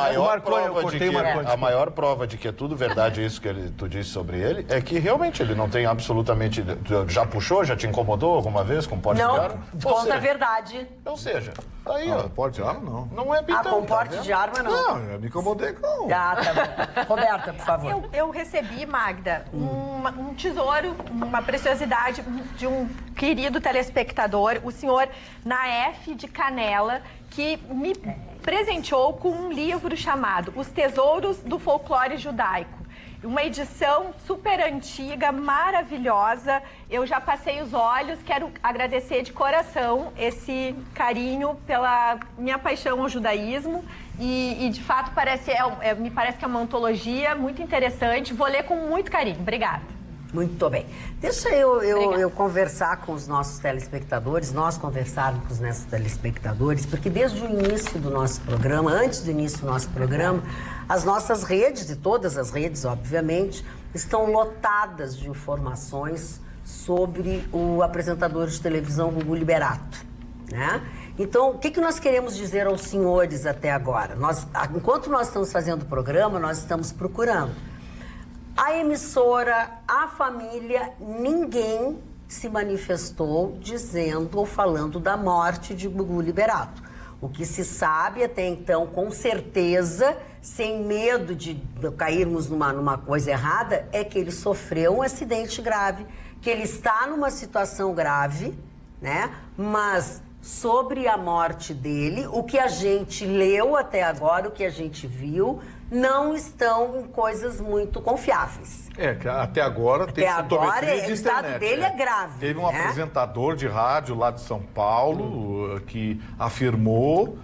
maior prova de que é tudo verdade isso que tu disse sobre ele é que realmente ele não tem absolutamente... Já puxou, já te incomodou alguma vez com porte de
Não,
arma?
conta a verdade.
Ou seja, tá aí, ó.
Porte de arma, não.
Não é bitão,
Com porte de arma, não.
Não, eu me incomodei com...
Ah, tá bom. Roberta, por favor.
Eu recebi, Magda, um tesouro, uma preciosidade de um querido telespectador, o senhor Naef de Canela, que me presenteou com um livro chamado Os Tesouros do Folclore Judaico. Uma edição super antiga, maravilhosa. Eu já passei os olhos, quero agradecer de coração esse carinho pela minha paixão ao judaísmo. E de fato, me parece que é uma antologia muito interessante. Vou ler com muito carinho. Obrigada.
Muito bem. Deixa eu conversar com os nossos telespectadores, nós conversarmos com os nossos telespectadores, porque desde o início do nosso programa, antes do início do nosso programa, as nossas redes, e todas as redes, obviamente, estão lotadas de informações sobre o apresentador de televisão Gugu Liberato, né? Então, o que nós queremos dizer aos senhores até agora? Enquanto nós estamos fazendo o programa, nós estamos procurando. A emissora, a família, ninguém se manifestou dizendo ou falando da morte de Gugu Liberato. O que se sabe até então, com certeza, sem medo de cairmos numa coisa errada, é que ele sofreu um acidente grave, que ele está numa situação grave, né? Mas sobre a morte dele. O que a gente leu até agora, o que a gente viu, não estão em coisas muito confiáveis.
Até agora tem fotometria de
o estado
internet,
dele é grave.
Teve um apresentador de rádio lá de São Paulo que afirmou,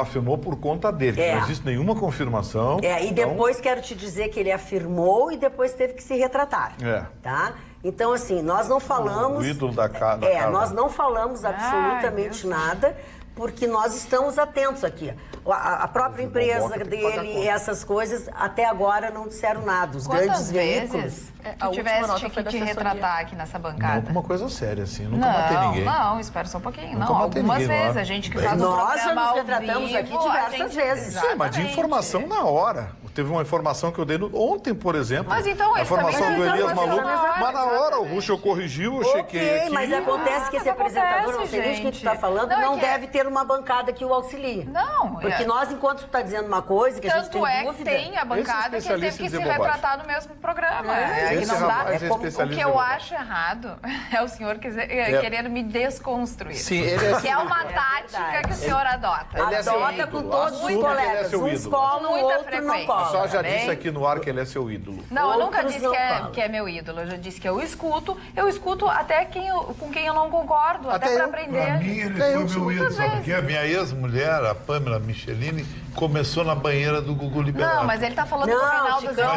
afirmou por conta dele, que não existe nenhuma confirmação.
E depois quero te dizer que ele afirmou e depois teve que se retratar. Tá? Então, assim, nós não falamos...
O ídolo da casa.
Nós não falamos absolutamente nada, porque nós estamos atentos aqui. A própria empresa dele, essas coisas, até agora não disseram nada. Os grandes veículos...
Tu tivesse que te retratar aqui nessa bancada?
Não, uma coisa séria, assim. Eu nunca matei ninguém.
Não, espera só um pouquinho.
Nunca
Algumas
ninguém,
vezes. A gente que faz um
Nós já
programa
nos
ao
retratamos
vivo,
aqui diversas vezes.
Sim, mas de informação na hora. Teve uma informação que eu dei ontem, por exemplo.
Mas então
a informação do Elias Maluf. Mas na hora, o Ruschel corrigiu, eu chequei aqui.
Mas acontece que esse apresentador, não sei nem de quem tu está falando, não deve ter uma bancada que o auxilie.
Não.
Porque nós, enquanto tu está dizendo uma coisa que a gente tem dúvida...
Tanto é que tem a bancada que teve que se retratar no mesmo programa. Não dá. O que eu acho errado é o senhor querer me desconstruir.
Sim,
que é uma tática que o senhor adota.
Adota com todos os colegas. Uns colam, o outro não cola.
Só já disse aqui no ar que ele é seu ídolo.
Não, eu nunca disse que é meu ídolo. Eu já disse que eu escuto até com quem eu não concordo, até para aprender.
Pra mim, ele foi meu ídolo, sabe? Porque a minha ex-mulher, a Pamela Michelini, começou na banheira do Gugu Liberato.
Não, mas ele tá falando do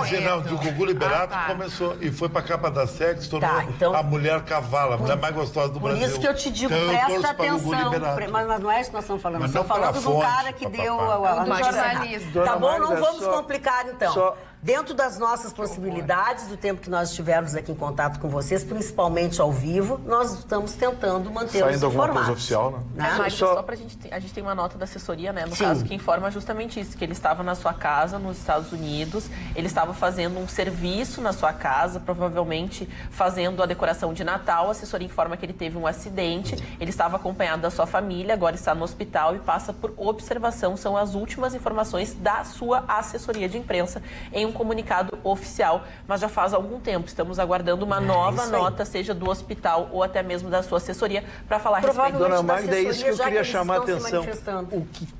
Reinaldo
Mas do Gugu Liberato começou e foi pra capa da Sex, tornou a mulher cavalo, a mulher mais gostosa do Brasil.
Por isso que eu te digo, presta atenção. Mas não é isso que nós estamos falando. Nós estamos falando do cara que deu
do jornalista.
Tá bom? Não vamos complicar, então. Dentro das nossas possibilidades, do tempo que nós estivermos aqui em contato com vocês, principalmente ao vivo, nós estamos tentando mantê-los informados.
Saindo alguma coisa oficial, né?
Mas só pra gente... A gente tem uma nota da assessoria, né? No caso, que informa justamente isso, que ele estava na sua casa, nos Estados Unidos, ele estava fazendo um serviço na sua casa, provavelmente fazendo a decoração de Natal. A assessoria informa que ele teve um acidente, ele estava acompanhado da sua família, agora está no hospital e passa por observação. São as últimas informações da sua assessoria de imprensa em um comunicado oficial, mas já faz algum tempo. Estamos aguardando uma nova nota, seja do hospital ou até mesmo da sua assessoria, para falar a respeito.
Dona Magda, é isso que eu queria chamar a atenção.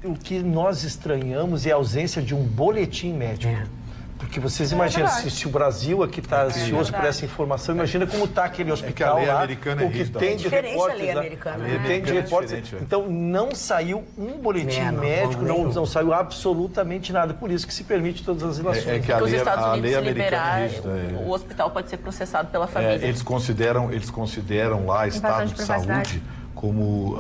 O que nós estranhamos é a ausência de um boletim médico. Porque vocês imaginam, se o Brasil aqui está ansioso por essa informação, imagina como está aquele hospital
a lei
lá,
americana
o que tem de repórteres. Tem de repórteres. Então, não saiu um boletim médico, não saiu absolutamente nada. Por isso que se permite todas as relações.
Que a
os Estados
a
Unidos
lei
se liberar,
americana
o hospital pode ser processado pela família.
Eles consideram lá estado de saúde como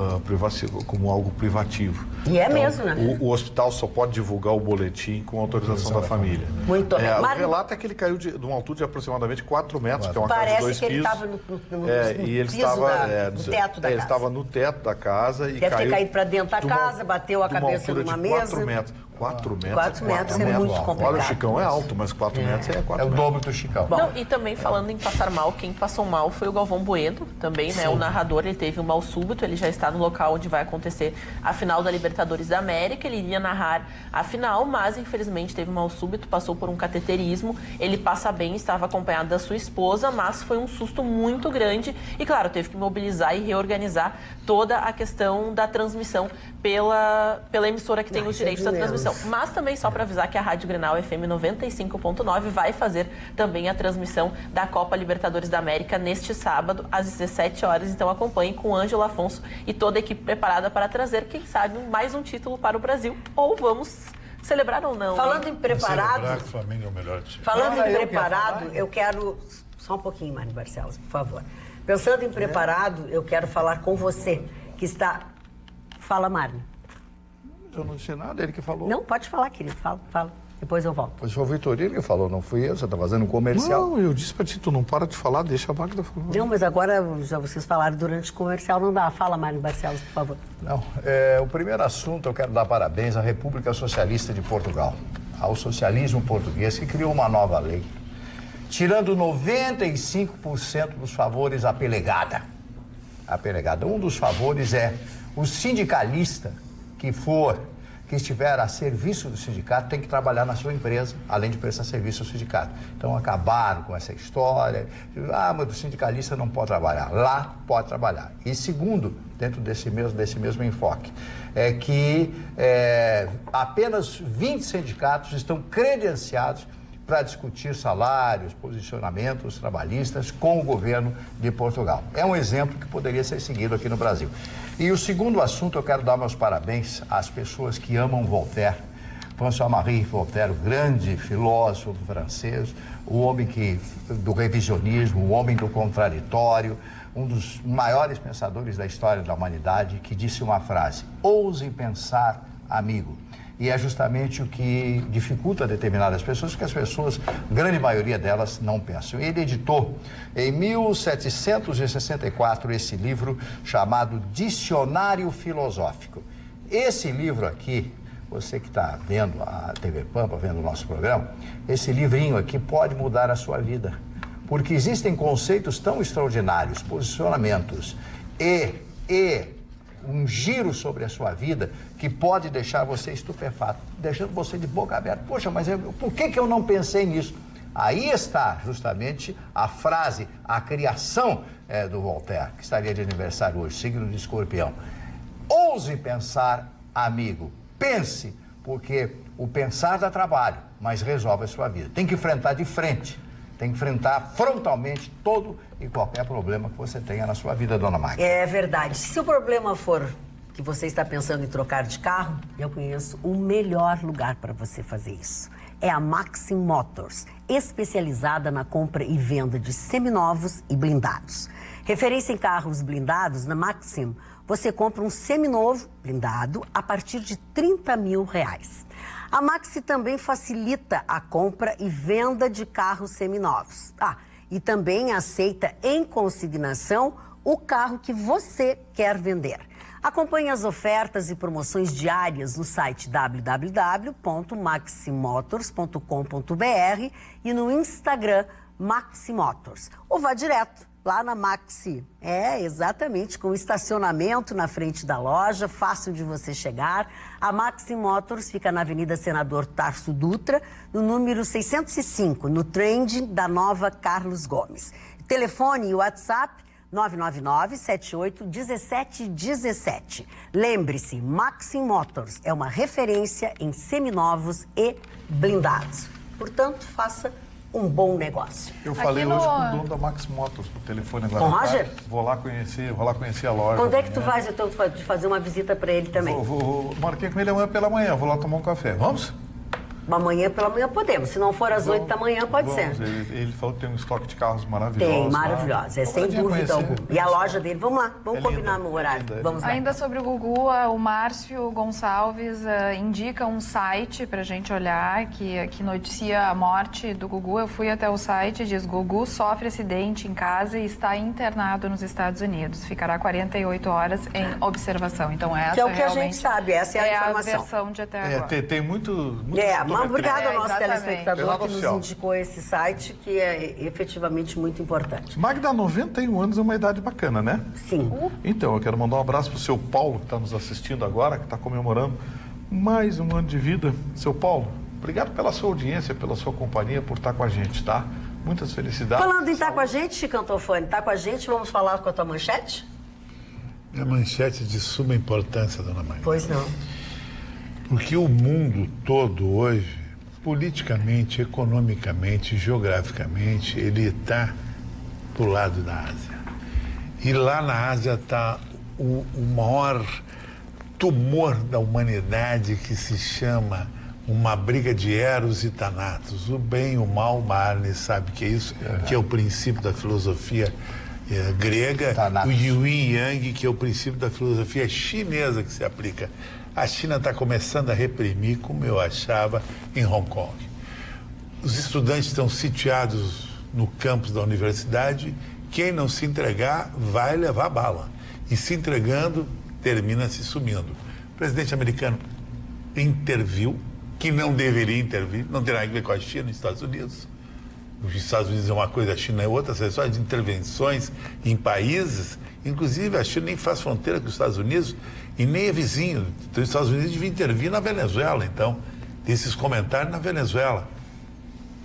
algo privativo.
E é mesmo, né?
O hospital só pode divulgar o boletim com autorização da família.
Muito bem.
O relato é que ele caiu de uma altura de aproximadamente 4 metros, que é uma casa de 2 pisos.
Parece que ele estava no teto da casa.
Ele estava no teto da casa e
deve ter caído para dentro da casa, bateu a cabeça numa mesa.
4 metros. 4 metros.
4 metros é muito complicado.
Olha, o Chicão é alto, mas 4 metros é 4 metros.
É o dobro do Chicão.
Não, e também falando em passar mal, quem passou mal foi o Galvão Bueno, também, né? O narrador, ele teve um mal súbito, ele já está no local onde vai acontecer a final da Libertadores da América, ele iria narrar a final, mas infelizmente teve um mal súbito, passou por um cateterismo, ele passa bem, estava acompanhado da sua esposa, mas foi um susto muito grande e, claro, teve que mobilizar e reorganizar toda a questão da transmissão pela emissora que tem os direitos da transmissão. Mas também só para avisar que a Rádio Grenal FM 95.9 vai fazer também a transmissão da Copa Libertadores da América neste sábado, às 17 horas. Então acompanhe com o Ângelo Afonso e toda a equipe preparada para trazer, quem sabe, mais um título para o Brasil. Ou vamos celebrar ou não.
Falando em preparado...
Celebrar que o Flamengo é o melhor time.
Falando em preparado, eu quero... Só um pouquinho, Mário Barcelos, por favor. Pensando em preparado, eu quero falar com você, que está... Fala, Mário.
Eu não disse nada, ele que falou.
Não, pode falar, querido. Fala. Depois eu volto.
Foi o Vitorino que falou, não fui eu. Você está fazendo um comercial.
Não, eu disse pra ti, tu não para de falar, deixa a Magda falar.
Não, mas agora já vocês falaram durante o comercial, não dá. Fala, Mário Barcelos, por favor.
Não, o primeiro assunto, eu quero dar parabéns à República Socialista de Portugal, ao socialismo português, que criou uma nova lei, tirando 95% dos favores à pelegada. A pelegada. Um dos favores é o sindicalista que que estiver a serviço do sindicato tem que trabalhar na sua empresa, além de prestar serviço ao sindicato. Então, acabaram com essa história. Mas o sindicalista não pode trabalhar. Lá pode trabalhar. E segundo, dentro desse mesmo enfoque, é que apenas 20 sindicatos estão credenciados para discutir salários, posicionamentos trabalhistas com o governo de Portugal. É um exemplo que poderia ser seguido aqui no Brasil. E o segundo assunto, eu quero dar meus parabéns às pessoas que amam Voltaire. François-Marie Voltaire, o grande filósofo francês, o homem do revisionismo, o homem do contraditório, um dos maiores pensadores da história da humanidade, que disse uma frase: ouse pensar, amigo. E é justamente o que dificulta determinadas pessoas, porque as pessoas, grande maioria delas, não pensam. Ele editou, em 1764, esse livro chamado Dicionário Filosófico. Esse livro aqui, você que está vendo a TV Pampa, vendo o nosso programa, esse livrinho aqui pode mudar a sua vida. Porque existem conceitos tão extraordinários, posicionamentos e um giro sobre a sua vida que pode deixar você estupefato, deixando você de boca aberta. Poxa, mas por que eu não pensei nisso? Aí está justamente a frase, a criação do Voltaire, que estaria de aniversário hoje, signo de Escorpião. Ouse pensar, amigo. Pense, porque o pensar dá trabalho, mas resolve a sua vida. Tem que enfrentar de frente. Tem que enfrentar frontalmente todo e qualquer problema que você tenha na sua vida, dona Magda.
É verdade. Se o problema for que você está pensando em trocar de carro, eu conheço o melhor lugar para você fazer isso. É a Maxim Motors, especializada na compra e venda de seminovos e blindados. Referência em carros blindados, na Maxim, você compra um seminovo blindado a partir de R$30 mil. A Maxi também facilita a compra e venda de carros seminovos. E também aceita em consignação o carro que você quer vender. Acompanhe as ofertas e promoções diárias no site www.maximotors.com.br e no Instagram Maximotors. Ou vá direto lá na Maxi. Exatamente, com estacionamento na frente da loja, fácil de você chegar. A Maxi Motors fica na Avenida Senador Tarso Dutra, no número 605, no trend da Nova Carlos Gomes. Telefone e WhatsApp 999-78-1717. Lembre-se, Maxi Motors é uma referência em seminovos e blindados. Portanto, faça um bom negócio.
Eu falei hoje com o dono da Max Motors por telefone agora.
Com o Roger?
Vou lá conhecer a loja.
Quando é que tu vais, então, de fazer uma visita para ele também?
Marquei com ele amanhã pela manhã, vou lá tomar um café. Vamos?
Amanhã pela manhã podemos. Se não for às 8 da manhã, pode ser.
Ele falou que tem um estoque de carros maravilhosos.
Tem, maravilhosos. Sem dúvida alguma. E a loja dele, vamos lá, vamos combinar no horário. Vamos lá.
Ainda sobre o Gugu, o Márcio Gonçalves indica um site pra gente olhar, que noticia a morte do Gugu. Eu fui até o site, diz: Gugu sofre acidente em casa e está internado nos Estados Unidos. Ficará 48 horas em observação. Então essa
que é o que a gente sabe, essa é a informação.
É a versão de até agora.
Tem muito
obrigado ao nosso telespectador que nos indicou esse site, que é efetivamente muito importante.
Magda, 91 anos é uma idade bacana, né?
Sim.
Então, eu quero mandar um abraço para o seu Paulo, que está nos assistindo agora, que está comemorando mais um ano de vida. Seu Paulo, obrigado pela sua audiência, pela sua companhia, por estar com a gente, tá? Muitas felicidades.
Falando em estar com a gente, Chicantofone, está com a gente, vamos falar com a tua manchete?
É manchete de suma importância, dona Magda.
Pois não.
Porque o mundo todo hoje, politicamente, economicamente, geograficamente, ele está pro lado da Ásia. E lá na Ásia está o maior tumor da humanidade, que se chama uma briga de Eros e Thanatos. O bem e o mal, Marne sabe que é isso, que é o princípio da filosofia grega, o Yin e Yang, que é o princípio da filosofia chinesa que se aplica. A China está começando a reprimir, como eu achava, em Hong Kong. Os estudantes estão sitiados no campus da universidade. Quem não se entregar vai levar bala. E se entregando, termina se sumindo. O presidente americano interviu, que não deveria intervir, não tem nada a ver com a China e os Estados Unidos. Os Estados Unidos é uma coisa, a China é outra, são só de intervenções em países. Inclusive, a China nem faz fronteira com os Estados Unidos. E nem é vizinho. Então, os Estados Unidos deviam intervir na Venezuela, então. Desses comentários na Venezuela.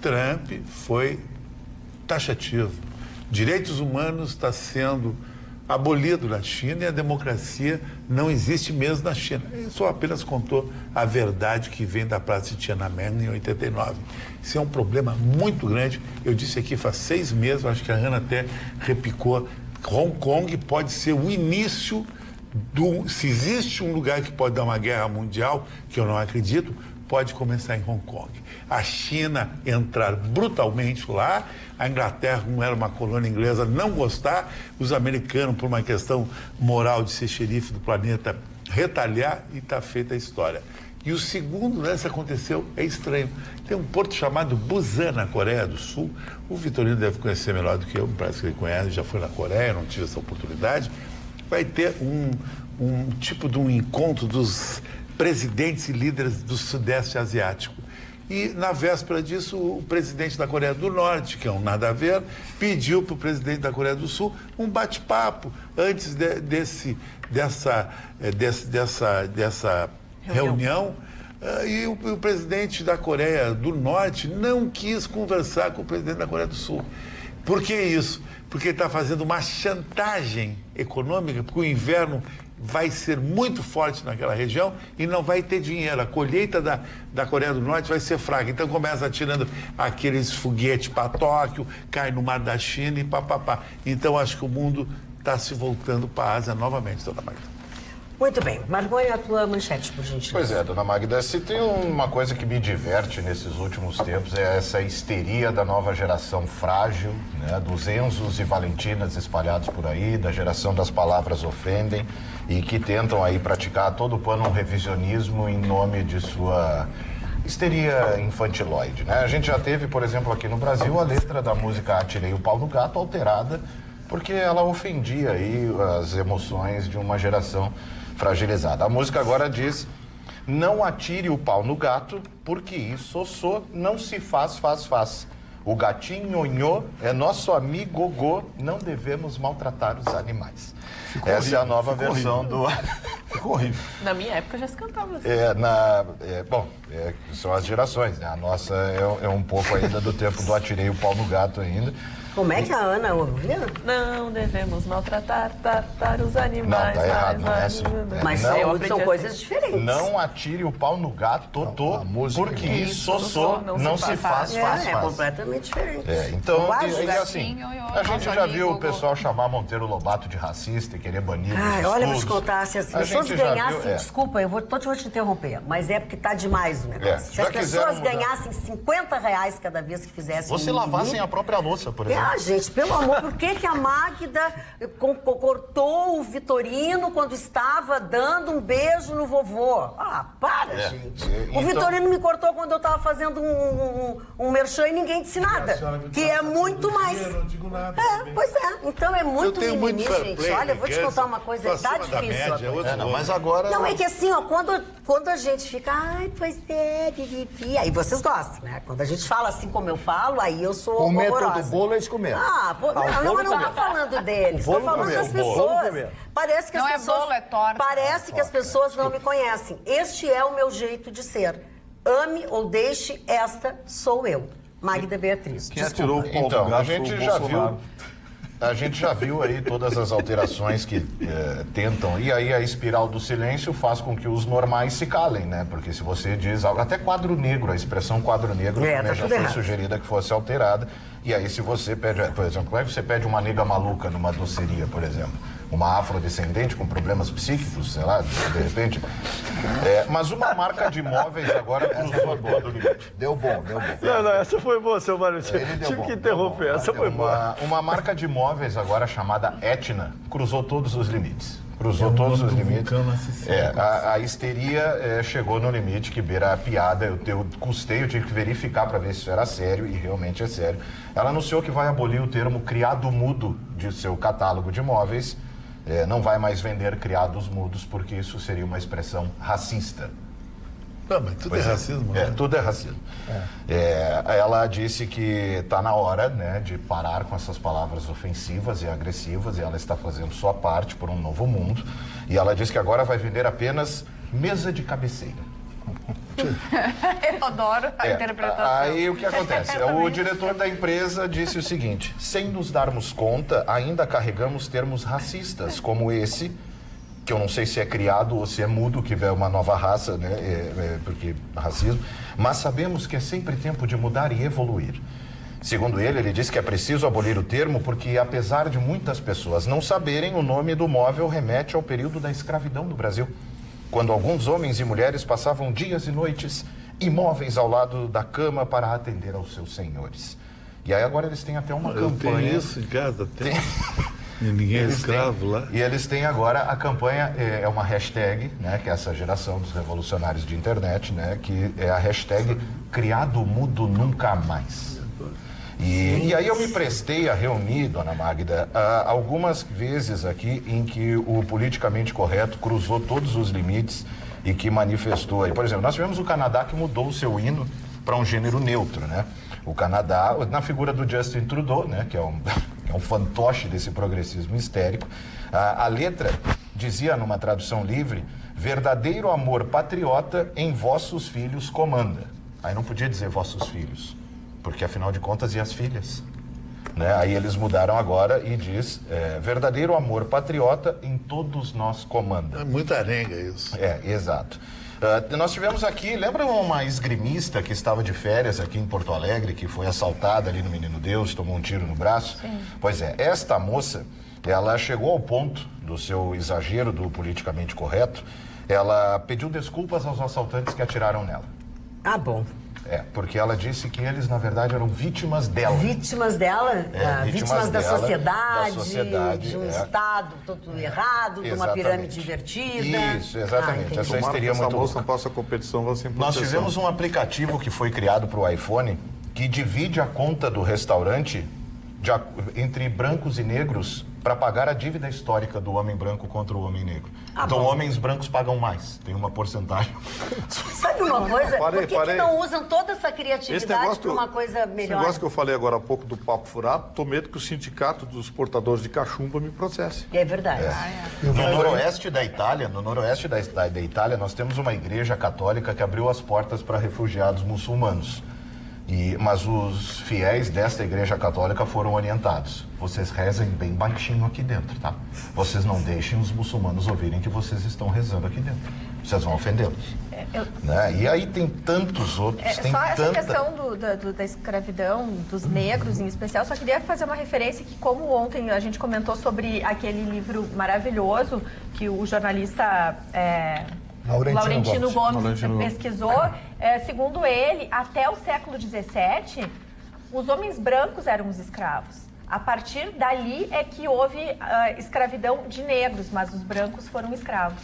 Trump foi taxativo. Direitos humanos está sendo abolido na China e a democracia não existe mesmo na China. Ele só apenas contou a verdade que vem da Praça de Tiananmen em 89. Isso é um problema muito grande. Eu disse aqui faz 6 meses, acho que a Ana até repicou, Hong Kong pode ser o início se existe um lugar que pode dar uma guerra mundial, que eu não acredito, pode começar em Hong Kong. A China entrar brutalmente lá, a Inglaterra, como era uma colônia inglesa, não gostar, os americanos, por uma questão moral de ser xerife do planeta, retalhar e está feita a história. E o segundo, né, se aconteceu, é estranho. Tem um porto chamado Busan, na Coreia do Sul. O Vitorino deve conhecer melhor do que eu, parece que ele conhece, já foi na Coreia, não tive essa oportunidade. Vai ter um tipo de um encontro dos presidentes e líderes do Sudeste Asiático. E, na véspera disso, o presidente da Coreia do Norte, que é um nada a ver, pediu para o presidente da Coreia do Sul um bate-papo antes dessa reunião. E o presidente da Coreia do Norte não quis conversar com o presidente da Coreia do Sul. Por que isso? Porque ele está fazendo uma chantagem econômica, porque o inverno vai ser muito forte naquela região e não vai ter dinheiro. A colheita da Coreia do Norte vai ser fraca. Então começa atirando aqueles foguetes para Tóquio, cai no mar da China e papapá. Então acho que o mundo está se voltando para a Ásia novamente, dona Magda.
Muito bem. Margonha, a tua manchete, por gentileza.
Pois é, dona Magda, se tem uma coisa que me diverte nesses últimos tempos é essa histeria da nova geração frágil, né, dos Enzos e Valentinas espalhados por aí, da geração das palavras ofendem e que tentam aí praticar a todo pano um revisionismo em nome de sua histeria infantiloide, né? A gente já teve, por exemplo, aqui no Brasil, a letra da música Atirei o Pau no Gato alterada porque ela ofendia aí as emoções de uma geração fragilizada. A música agora diz: não atire o pau no gato, porque isso não se faz. O gatinho nhô é nosso amigo gogô, não devemos maltratar os animais. Essa horrível, é a nova versão horrível.
Ficou horrível.
Na minha época já se cantava assim.
São as gerações, né? A nossa é um pouco ainda do tempo do atirei o pau no gato ainda.
Como é que a Ana ouvia?
Não devemos maltratar os animais.
Não, tá errado, não é assim.
Mas são coisas diferentes.
Não atire o pau no gato, porque isso não se faz.
É completamente diferente.
Então, assim, a gente já viu o pessoal chamar Monteiro Lobato de racista e querer banir os estudos.
Olha, eu vou te contar, se as pessoas ganhassem, desculpa, eu vou te interromper, mas é porque tá demais o negócio. Se as pessoas ganhassem R$50 cada vez que fizessem
ou se lavassem a própria louça, por exemplo.
Gente, pelo amor, por que a Magda cortou o Vitorino quando estava dando um beijo no vovô? Gente. O Vitorino me cortou quando eu estava fazendo um merchan e ninguém disse nada. Que é muito mais.
Eu não digo nada.
Pois é. Então é muito mimimi, gente. Olha, eu vou te contar uma coisa, tá difícil.
Mas agora...
Não, é que assim, ó, quando a gente fica, pois é, pipipi, aí vocês gostam, né? Quando a gente fala assim como eu falo, aí eu sou horrorosa.
O método do bolo eles comeram.
Não, mas não tô falando deles, tô falando das pessoas. Parece que as pessoas...
Bolo, é torta.
Parece que as pessoas não me conhecem. Este é o meu jeito de ser. Ame ou deixe, esta sou eu. Magda Beatriz.
Quem atirou o pau no gato
a gente já viu... A gente já viu aí todas as alterações que tentam, e aí a espiral do silêncio faz com que os normais se calem, né? Porque se você diz algo, até quadro negro, a expressão quadro negro também já foi sugerida que fosse alterada. E aí se você pede, por exemplo, como é que você pede uma nega maluca numa doceria, por exemplo? Uma afrodescendente com problemas psíquicos, sei lá, de repente. Mas uma marca de imóveis agora cruzou a borda do limite. Deu bom.
Não, essa foi boa, seu Mário. Tive que interromper, essa foi boa.
Uma marca de imóveis agora chamada Etna cruzou todos os limites. Cruzou todos os limites. A histeria chegou no limite que beira a piada. Eu tive que verificar para ver se isso era sério, e realmente é sério. Ela anunciou que vai abolir o termo criado mudo de seu catálogo de imóveis. Não vai mais vender criados mudos, porque isso seria uma expressão racista.
Não, mas tudo é racismo.
É, tudo é racismo. Ela disse que está na hora, né, de parar com essas palavras ofensivas e agressivas, e ela está fazendo sua parte por um novo mundo. E ela disse que agora vai vender apenas mesa de cabeceira.
Eu adoro a interpretação.
Aí o que acontece? O diretor da empresa disse o seguinte: sem nos darmos conta, ainda carregamos termos racistas como esse, que eu não sei se é criado ou se é mudo, que é uma nova raça, né? Porque racismo, mas sabemos que é sempre tempo de mudar e evoluir. Segundo ele disse que é preciso abolir o termo porque, apesar de muitas pessoas não saberem, o nome do móvel remete ao período da escravidão do Brasil, quando alguns homens e mulheres passavam dias e noites imóveis ao lado da cama para atender aos seus senhores. E aí agora eles têm até uma campanha.
Tem isso em casa, tem. E ninguém é escravo lá.
E eles têm agora a campanha, é uma hashtag, né, que é essa geração dos revolucionários de internet, né, que é a hashtag Criado Mudo Nunca Mais. E aí eu me prestei a reunir, dona Magda, algumas vezes aqui em que o politicamente correto cruzou todos os limites e que manifestou aí. Por exemplo, nós tivemos o Canadá que mudou o seu hino para um gênero neutro, né? O Canadá, na figura do Justin Trudeau, né, que é um fantoche desse progressismo histérico, a letra dizia numa tradução livre: verdadeiro amor patriota em vossos filhos comanda. Aí não podia dizer vossos filhos, porque afinal de contas e as filhas, né? Aí eles mudaram agora e diz verdadeiro amor patriota em todos nós comanda.
É muita arenga isso.
Exato. Nós tivemos aqui, lembra uma esgrimista que estava de férias aqui em Porto Alegre, que foi assaltada ali no Menino Deus, tomou um tiro no braço? Sim. Pois é, esta moça, ela chegou ao ponto do seu exagero do politicamente correto, ela pediu desculpas aos assaltantes que atiraram nela.
Ah, bom.
Porque ela disse que eles, na verdade, eram vítimas dela.
Vítimas dela? Vítimas da sociedade, de um
é.
Estado todo errado, de uma pirâmide invertida.
Isso, exatamente. Essa histeria
essa
muito
moça não passa a competição, vai ser
Nós tivemos um aplicativo que foi criado para o iPhone que divide a conta do restaurante entre brancos e negros para pagar a dívida histórica do homem branco contra o homem negro. Então, homens brancos pagam mais, tem uma porcentagem.
Sabe uma coisa? Por que não usam toda essa criatividade para uma coisa melhor?
Esse negócio que eu falei agora há pouco do papo furado, tô medo que o sindicato dos portadores de cachumba me processe.
É verdade.
No noroeste da Itália, nós temos uma igreja católica que abriu as portas para refugiados muçulmanos. Mas os fiéis desta igreja católica foram orientados: vocês rezem bem baixinho aqui dentro, tá? Vocês não deixem os muçulmanos ouvirem que vocês estão rezando aqui dentro. Vocês vão ofendê-los. Né? E aí tem tantos outros.
Essa questão da escravidão, dos negros em especial, só queria fazer uma referência que, como ontem a gente comentou sobre aquele livro maravilhoso que o jornalista... Laurentino Gomes pesquisou, segundo ele, até o século XVII, os homens brancos eram os escravos. A partir dali é que houve escravidão de negros, mas os brancos foram escravos.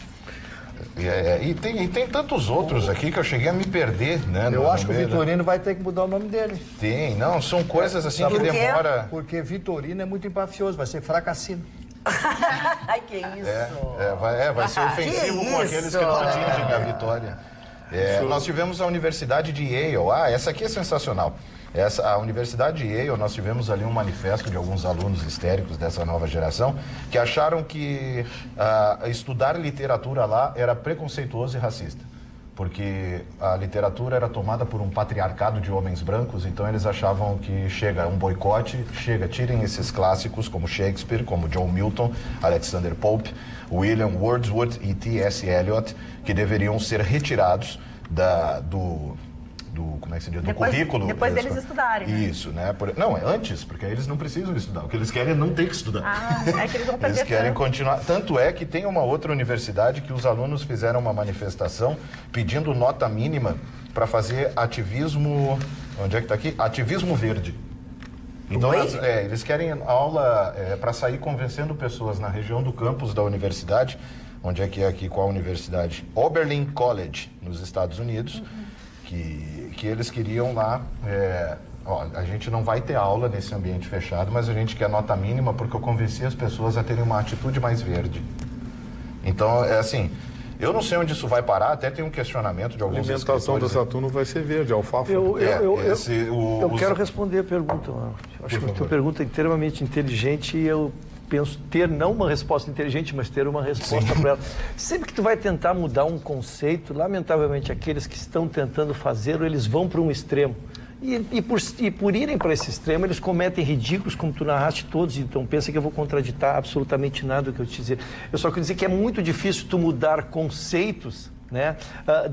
E tem tantos outros aqui que eu cheguei a me perder, né?
Eu acho que o Vitorino vai ter que mudar o nome dele.
São coisas assim que demora...
Porque Vitorino é muito empacioso, vai ser Fracassino.
Ai, que isso!
Vai ser ofensivo com aqueles que não atingem a vitória. Nós tivemos a Universidade de Yale. Essa aqui é sensacional. A Universidade de Yale, nós tivemos ali um manifesto de alguns alunos histéricos dessa nova geração que acharam que estudar literatura lá era preconceituoso e racista, porque a literatura era tomada por um patriarcado de homens brancos, então eles achavam que chega um boicote, tirem esses clássicos como Shakespeare, como John Milton, Alexander Pope, William Wordsworth e T.S. Eliot, que deveriam ser retirados do como é que se diz? Do currículo.
Depois deles estudarem.
Isso, né? Não, é antes, porque eles não precisam estudar. O que eles querem é não ter que estudar.
É que eles vão perder.
Eles querem continuar. Tanto é que tem uma outra universidade que os alunos fizeram uma manifestação pedindo nota mínima para fazer ativismo. Onde é que está aqui? Ativismo verde. Então, eles querem aula para sair convencendo pessoas na região do campus da universidade. Onde é que é aqui? Qual a universidade? Oberlin College, nos Estados Unidos. Que eles queriam lá, a gente não vai ter aula nesse ambiente fechado, mas a gente quer nota mínima porque eu convenci as pessoas a terem uma atitude mais verde. Então, Eu não sei onde isso vai parar, até tem um questionamento de
A
alguns
alimentação do
escritores.
Saturno vai ser verde, alfafa.
Eu quero
os-
responder a pergunta. Acho que a tua pergunta é extremamente inteligente e eu penso ter não uma resposta inteligente, mas ter uma resposta para ela. Sempre que tu vai tentar mudar um conceito, lamentavelmente aqueles que estão tentando fazê-lo, eles vão para um extremo. E por irem para esse extremo, eles cometem ridículos, como tu narraste todos, então pensa que eu vou contraditar absolutamente nada do que eu te dizer. Eu só quero dizer que é muito difícil tu mudar conceitos, né,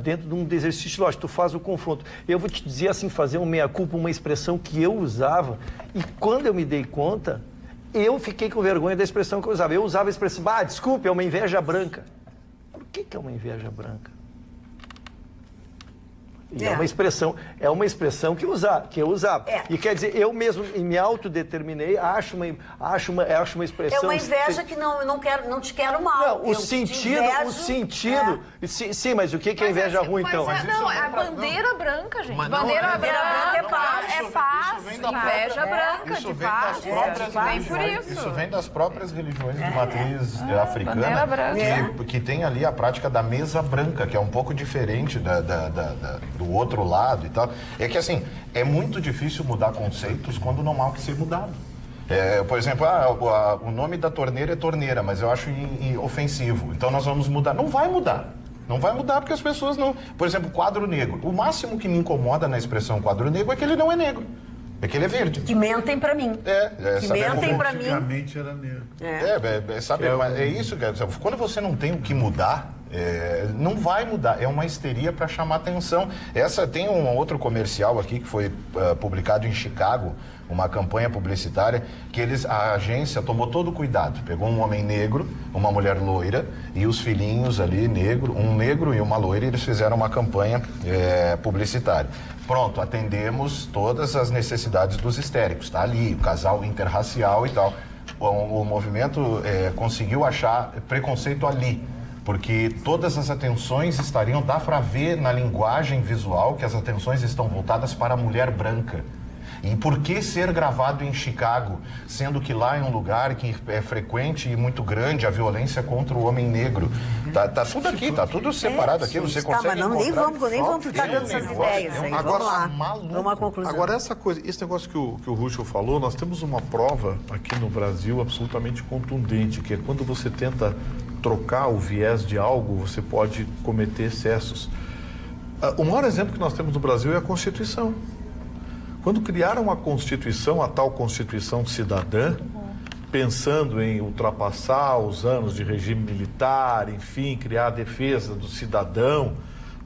dentro de um exercício lógico, tu faz o confronto. Eu vou te dizer assim, fazer um meia-culpa, uma expressão que eu usava, e quando eu me dei conta, eu fiquei com vergonha da expressão que eu usava. Eu usava a expressão, desculpe, é uma inveja branca. Por que é uma inveja branca? E é uma expressão que eu usava. E quer dizer, eu mesmo me autodeterminei, acho uma expressão...
É uma inveja que não te quero mal.
Não, o sentido... Sim, mas o que é inveja ruim, então?
É a bandeira branca, gente.
Mas
Bandeira branca
é
paz. Inveja branca,
Isso
de
vem
paz.
das próprias
Vem por
religiões.
isso.
Isso vem das próprias religiões de matriz
bandeira
africana,
branca.
que tem ali a prática da mesa branca, que é um pouco diferente do outro lado e tal. É que assim, é muito difícil mudar conceitos quando não há o que ser mudado. Por exemplo, o nome da torneira é torneira, mas eu acho ofensivo. Então nós vamos mudar. Não vai mudar. Não vai mudar porque as pessoas não... Por exemplo, quadro negro. O máximo que me incomoda na expressão quadro negro é que ele não é negro. É que ele é verde.
Que mentem pra mim. Que mentem pra mim.
Antigamente era negro.
É isso, cara. Quando você não tem o que mudar, não vai mudar. É uma histeria para chamar atenção. Tem um outro comercial aqui que foi publicado em Chicago, uma campanha publicitária, que a agência tomou todo o cuidado. Pegou um homem negro, uma mulher loira e os filhinhos ali, um negro e uma loira, e eles fizeram uma campanha publicitária. Pronto, atendemos todas as necessidades dos histéricos. Tá ali, o casal interracial e tal. O movimento conseguiu achar preconceito ali, porque todas as atenções dá para ver na linguagem visual que as atenções estão voltadas para a mulher branca. E por que ser gravado em Chicago, sendo que lá é um lugar que é frequente e muito grande a violência contra o homem negro? Tá tudo aqui, tá tudo separado aqui, você consegue
mas nem vamos ficar dando essas ideias aí.
Agora,
Vamos lá, vamos à conclusão.
Agora, esse negócio que o Ruschel falou, nós temos uma prova aqui no Brasil absolutamente contundente, que é quando você tenta trocar o viés de algo, você pode cometer excessos. O maior exemplo que nós temos no Brasil é a Constituição. Quando criaram a Constituição, a tal Constituição cidadã, pensando em ultrapassar os anos de regime militar, enfim, criar a defesa do cidadão,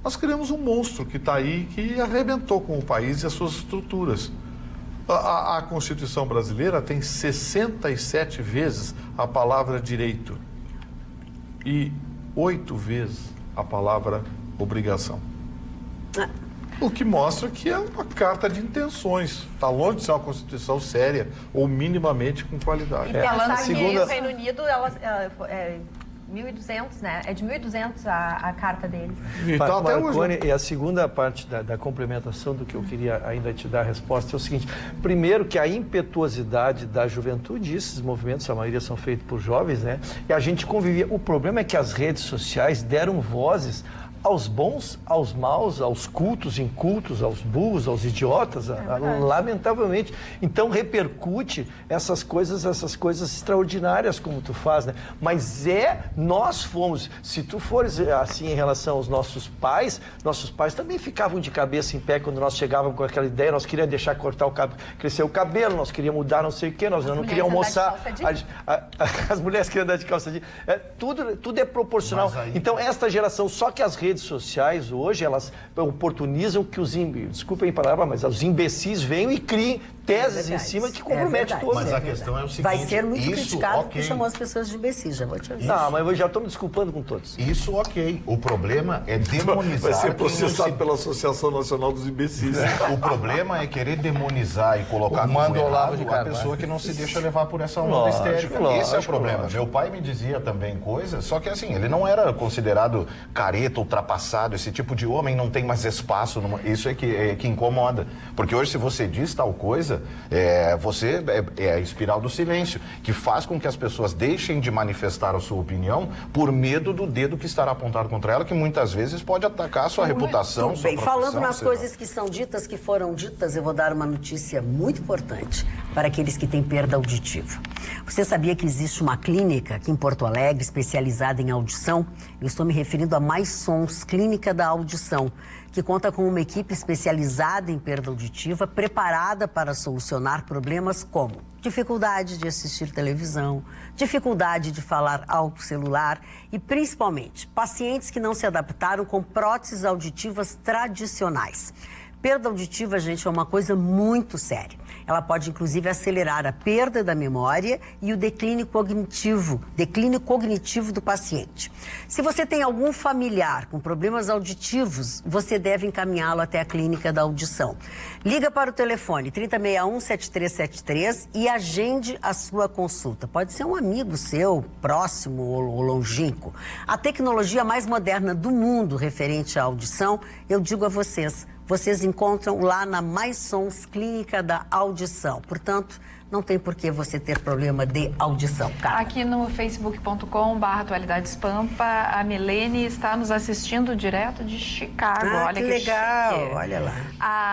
nós criamos um monstro que está aí, que arrebentou com o país e as suas estruturas. A Constituição brasileira tem 67 vezes a palavra direito e 8 vezes a palavra obrigação. O que mostra que é uma carta de intenções. Está longe de ser uma Constituição séria ou minimamente com qualidade.
E pensar que o Reino Unido, 1.200, né? É de 1.200 a carta deles.
E tá até hoje.
Marconi, e a segunda parte da complementação do que eu queria ainda te dar a resposta é o seguinte. Primeiro, que a impetuosidade da juventude, esses movimentos, a maioria são feitos por jovens, né? E a gente convivia. O problema é que as redes sociais deram vozes aos bons, aos maus, aos cultos, incultos, aos burros, aos idiotas, lamentavelmente. Então repercute essas coisas extraordinárias como tu faz, né? Mas nós fomos, se tu fores assim em relação aos nossos pais também ficavam de cabeça em pé quando nós chegávamos com aquela ideia, nós queríamos deixar crescer o cabelo, nós queríamos mudar não sei o quê, nós não queríamos almoçar. As mulheres queriam andar de calça jeans. Tudo é proporcional. Então esta geração, só que as redes sociais hoje, elas oportunizam que os imbecis venham e criem teses em cima que comprometem todos.
Mas a questão é o seguinte...
Vai ser muito criticado porque chamou as pessoas de imbecis, já vou te avisar.
Não, mas eu já estou me desculpando com todos.
Isso ok. O problema é demonizar...
Vai ser processado pela Associação Nacional dos Imbecis.
O problema é querer demonizar e colocar como errado a pessoa que não se deixa levar por essa onda histérica. Esse é o problema. Meu pai me dizia também coisas, só que assim, ele não era considerado careta, ultrapassado, ultrapassado, esse tipo de homem não tem mais espaço, isso é que incomoda. Porque hoje, se você diz tal coisa, você é a espiral do silêncio, que faz com que as pessoas deixem de manifestar a sua opinião por medo do dedo que estará apontado contra ela, que muitas vezes pode atacar a sua reputação,
Muito bem.
sua
Falando nas
seja...
coisas que são ditas, que foram ditas, eu vou dar uma notícia muito importante para aqueles que têm perda auditiva. Você sabia que existe uma clínica aqui em Porto Alegre especializada em audição? Eu estou me referindo a Mais Sons, Clínica da Audição, que conta com uma equipe especializada em perda auditiva, preparada para solucionar problemas como dificuldade de assistir televisão, dificuldade de falar ao celular e, principalmente, pacientes que não se adaptaram com próteses auditivas tradicionais. Perda auditiva, gente, é uma coisa muito séria. Ela pode, inclusive, acelerar a perda da memória e o declínio cognitivo do paciente. Se você tem algum familiar com problemas auditivos, você deve encaminhá-lo até a Clínica da Audição. Liga para o telefone 3061-7373 e agende a sua consulta. Pode ser um amigo seu, próximo ou longínquo. A tecnologia mais moderna do mundo referente à audição, eu digo a vocês encontram lá na Mais Sons Clínica da Audição. Portanto, não tem por que você ter problema de audição, cara.
Aqui no facebook.com/atualidadespampa, a Milene está nos assistindo direto de Chicago. Olha
que legal,
chique.
olha lá.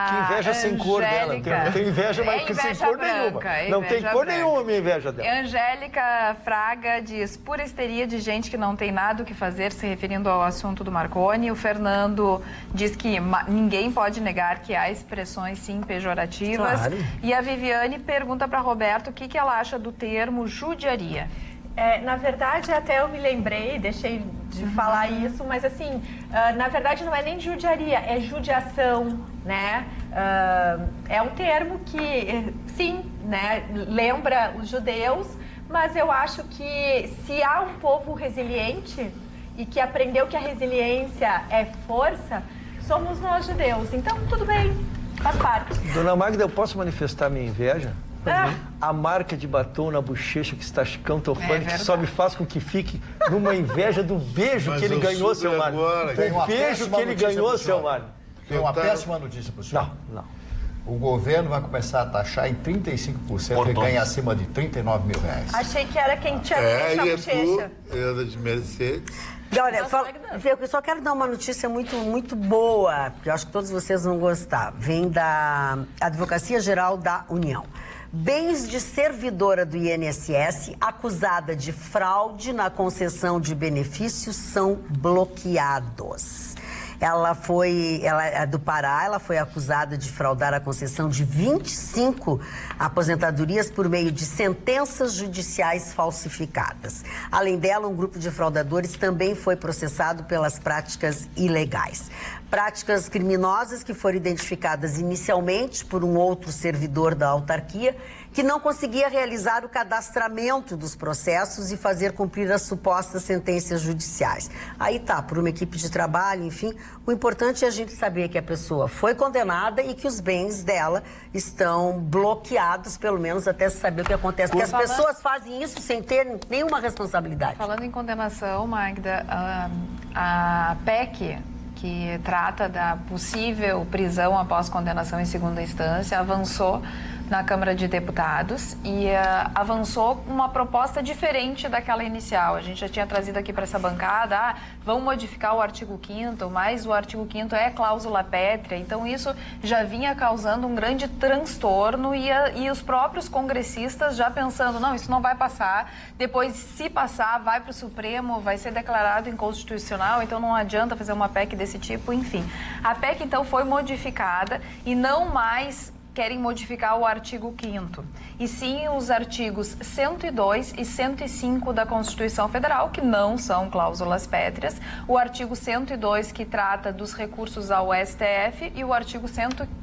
Que inveja sem cor dela. Não tem inveja, mas sem cor nenhuma. Não tem cor nenhuma minha inveja dela.
Angélica Fraga diz, pura histeria de gente que não tem nada o que fazer, se referindo ao assunto do Marconi. O Fernando diz que ninguém pode negar que há expressões, sim, pejorativas.
Claro.
E a Viviane pergunta para Roberto o que ela acha do termo judiaria.
Na verdade, até eu me lembrei, deixei de falar isso, mas assim, na verdade não é nem judiaria, é judiação, né? É um termo que, sim, né, lembra os judeus, mas eu acho que se há um povo resiliente e que aprendeu que a resiliência é força, somos nós judeus. Então, tudo bem, faz parte.
Dona Magda, eu posso manifestar minha inveja? A marca de batom na bochecha que está chicantofante, que só me faz com que fique numa inveja do beijo que ele ganhou, seu Mário. O beijo que ele ganhou, seu Mário.
Tem uma péssima notícia para o senhor.
Não.
O governo vai começar a taxar em 35% quem ganha acima de R$39 mil.
Achei que era quem tinha beijo na bochecha.
Anda de Mercedes.
Olha, eu só quero dar uma notícia muito, muito boa, porque eu acho que todos vocês vão gostar. Vem da Advocacia Geral da União. Bens de servidora do INSS acusada de fraude na concessão de benefícios são bloqueados. Ela é do Pará, ela foi acusada de fraudar a concessão de 25 aposentadorias por meio de sentenças judiciais falsificadas. Além dela, um grupo de fraudadores também foi processado pelas práticas ilegais. Práticas criminosas que foram identificadas inicialmente por um outro servidor da autarquia que não conseguia realizar o cadastramento dos processos e fazer cumprir as supostas sentenças judiciais. Aí tá, por uma equipe de trabalho, enfim, o importante é a gente saber que a pessoa foi condenada e que os bens dela estão bloqueados, pelo menos até saber o que acontece. Porque as pessoas fazem isso sem ter nenhuma responsabilidade.
Falando em condenação, Magda, a PEC, que trata da possível prisão após condenação em segunda instância, avançou na Câmara de Deputados e avançou uma proposta diferente daquela inicial. A gente já tinha trazido aqui para essa bancada, vão modificar o artigo 5º, mas o artigo 5º é cláusula pétrea, então isso já vinha causando um grande transtorno e os próprios congressistas já pensando, não, isso não vai passar, depois se passar, vai para o Supremo, vai ser declarado inconstitucional, então não adianta fazer uma PEC desse tipo, enfim. A PEC então foi modificada e não mais querem modificar o artigo 5º, e sim os artigos 102 e 105 da Constituição Federal, que não são cláusulas pétreas, o artigo 102, que trata dos recursos ao STF, e o artigo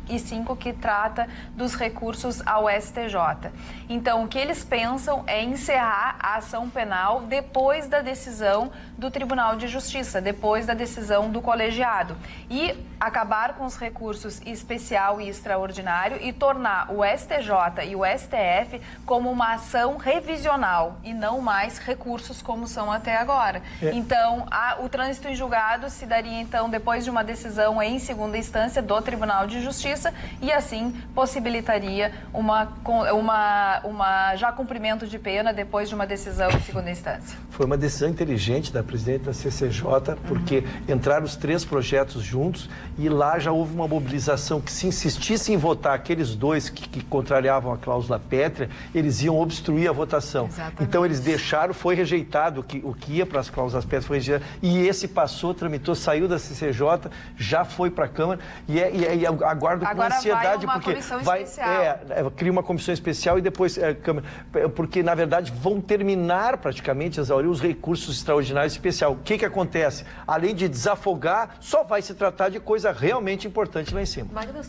105, que trata dos recursos ao STJ. Então, o que eles pensam é encerrar a ação penal depois da decisão do Tribunal de Justiça, depois da decisão do colegiado, e acabar com os recursos especial e extraordinário e tornar o STJ e o STF como uma ação revisional e não mais recursos como são até agora. Então, o trânsito em julgado se daria, então, depois de uma decisão em segunda instância do Tribunal de Justiça e, assim, possibilitaria já cumprimento de pena depois de uma decisão em segunda instância.
Foi uma decisão inteligente da presidente da CCJ, porque entraram os 3 projetos juntos e lá já houve uma mobilização que, se insistisse em votar aqueles 2 que contrariavam a cláusula pétrea, eles iam obstruir a votação.
Exatamente.
Então eles deixaram, foi rejeitado o que ia para as cláusulas pétreas, foi rejeitado, e esse passou, tramitou, saiu da CCJ, já foi para a Câmara e aguardo com ansiedade,
vai uma
porque
comissão especial.
cria uma comissão especial e depois Câmara, porque na verdade vão terminar praticamente, exaurir os recursos extraordinários especial. O que acontece? Além de desafogar, só vai se tratar de coisa realmente importante lá em cima.
Magda,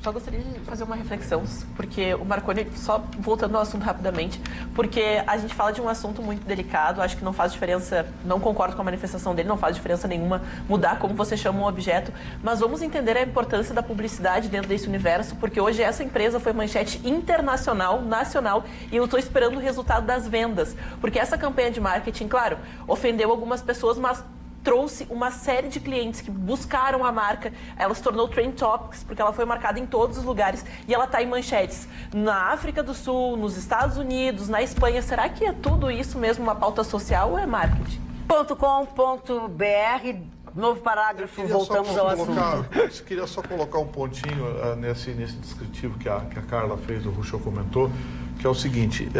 só gostaria de fazer uma reflexão, porque o Marconi, só voltando ao assunto rapidamente, porque a gente fala de um assunto muito delicado, acho que não faz diferença, não concordo com a manifestação dele, não faz diferença nenhuma mudar como você chama um objeto, mas vamos entender a importância da publicidade dentro desse universo, porque hoje essa empresa foi manchete internacional, nacional, e eu estou esperando o resultado das vendas, porque essa campanha de marketing, claro, ofendeu algumas pessoas, mas trouxe uma série de clientes que buscaram a marca, ela se tornou Trend Topics, porque ela foi marcada em todos os lugares e ela está em manchetes na África do Sul, nos Estados Unidos, na Espanha. Será que é tudo isso mesmo uma pauta social ou é marketing?
.com.br, novo parágrafo, voltamos ao assunto.
Eu queria só colocar um pontinho nesse descritivo que a Carla fez, o Ruschel comentou, que é o seguinte,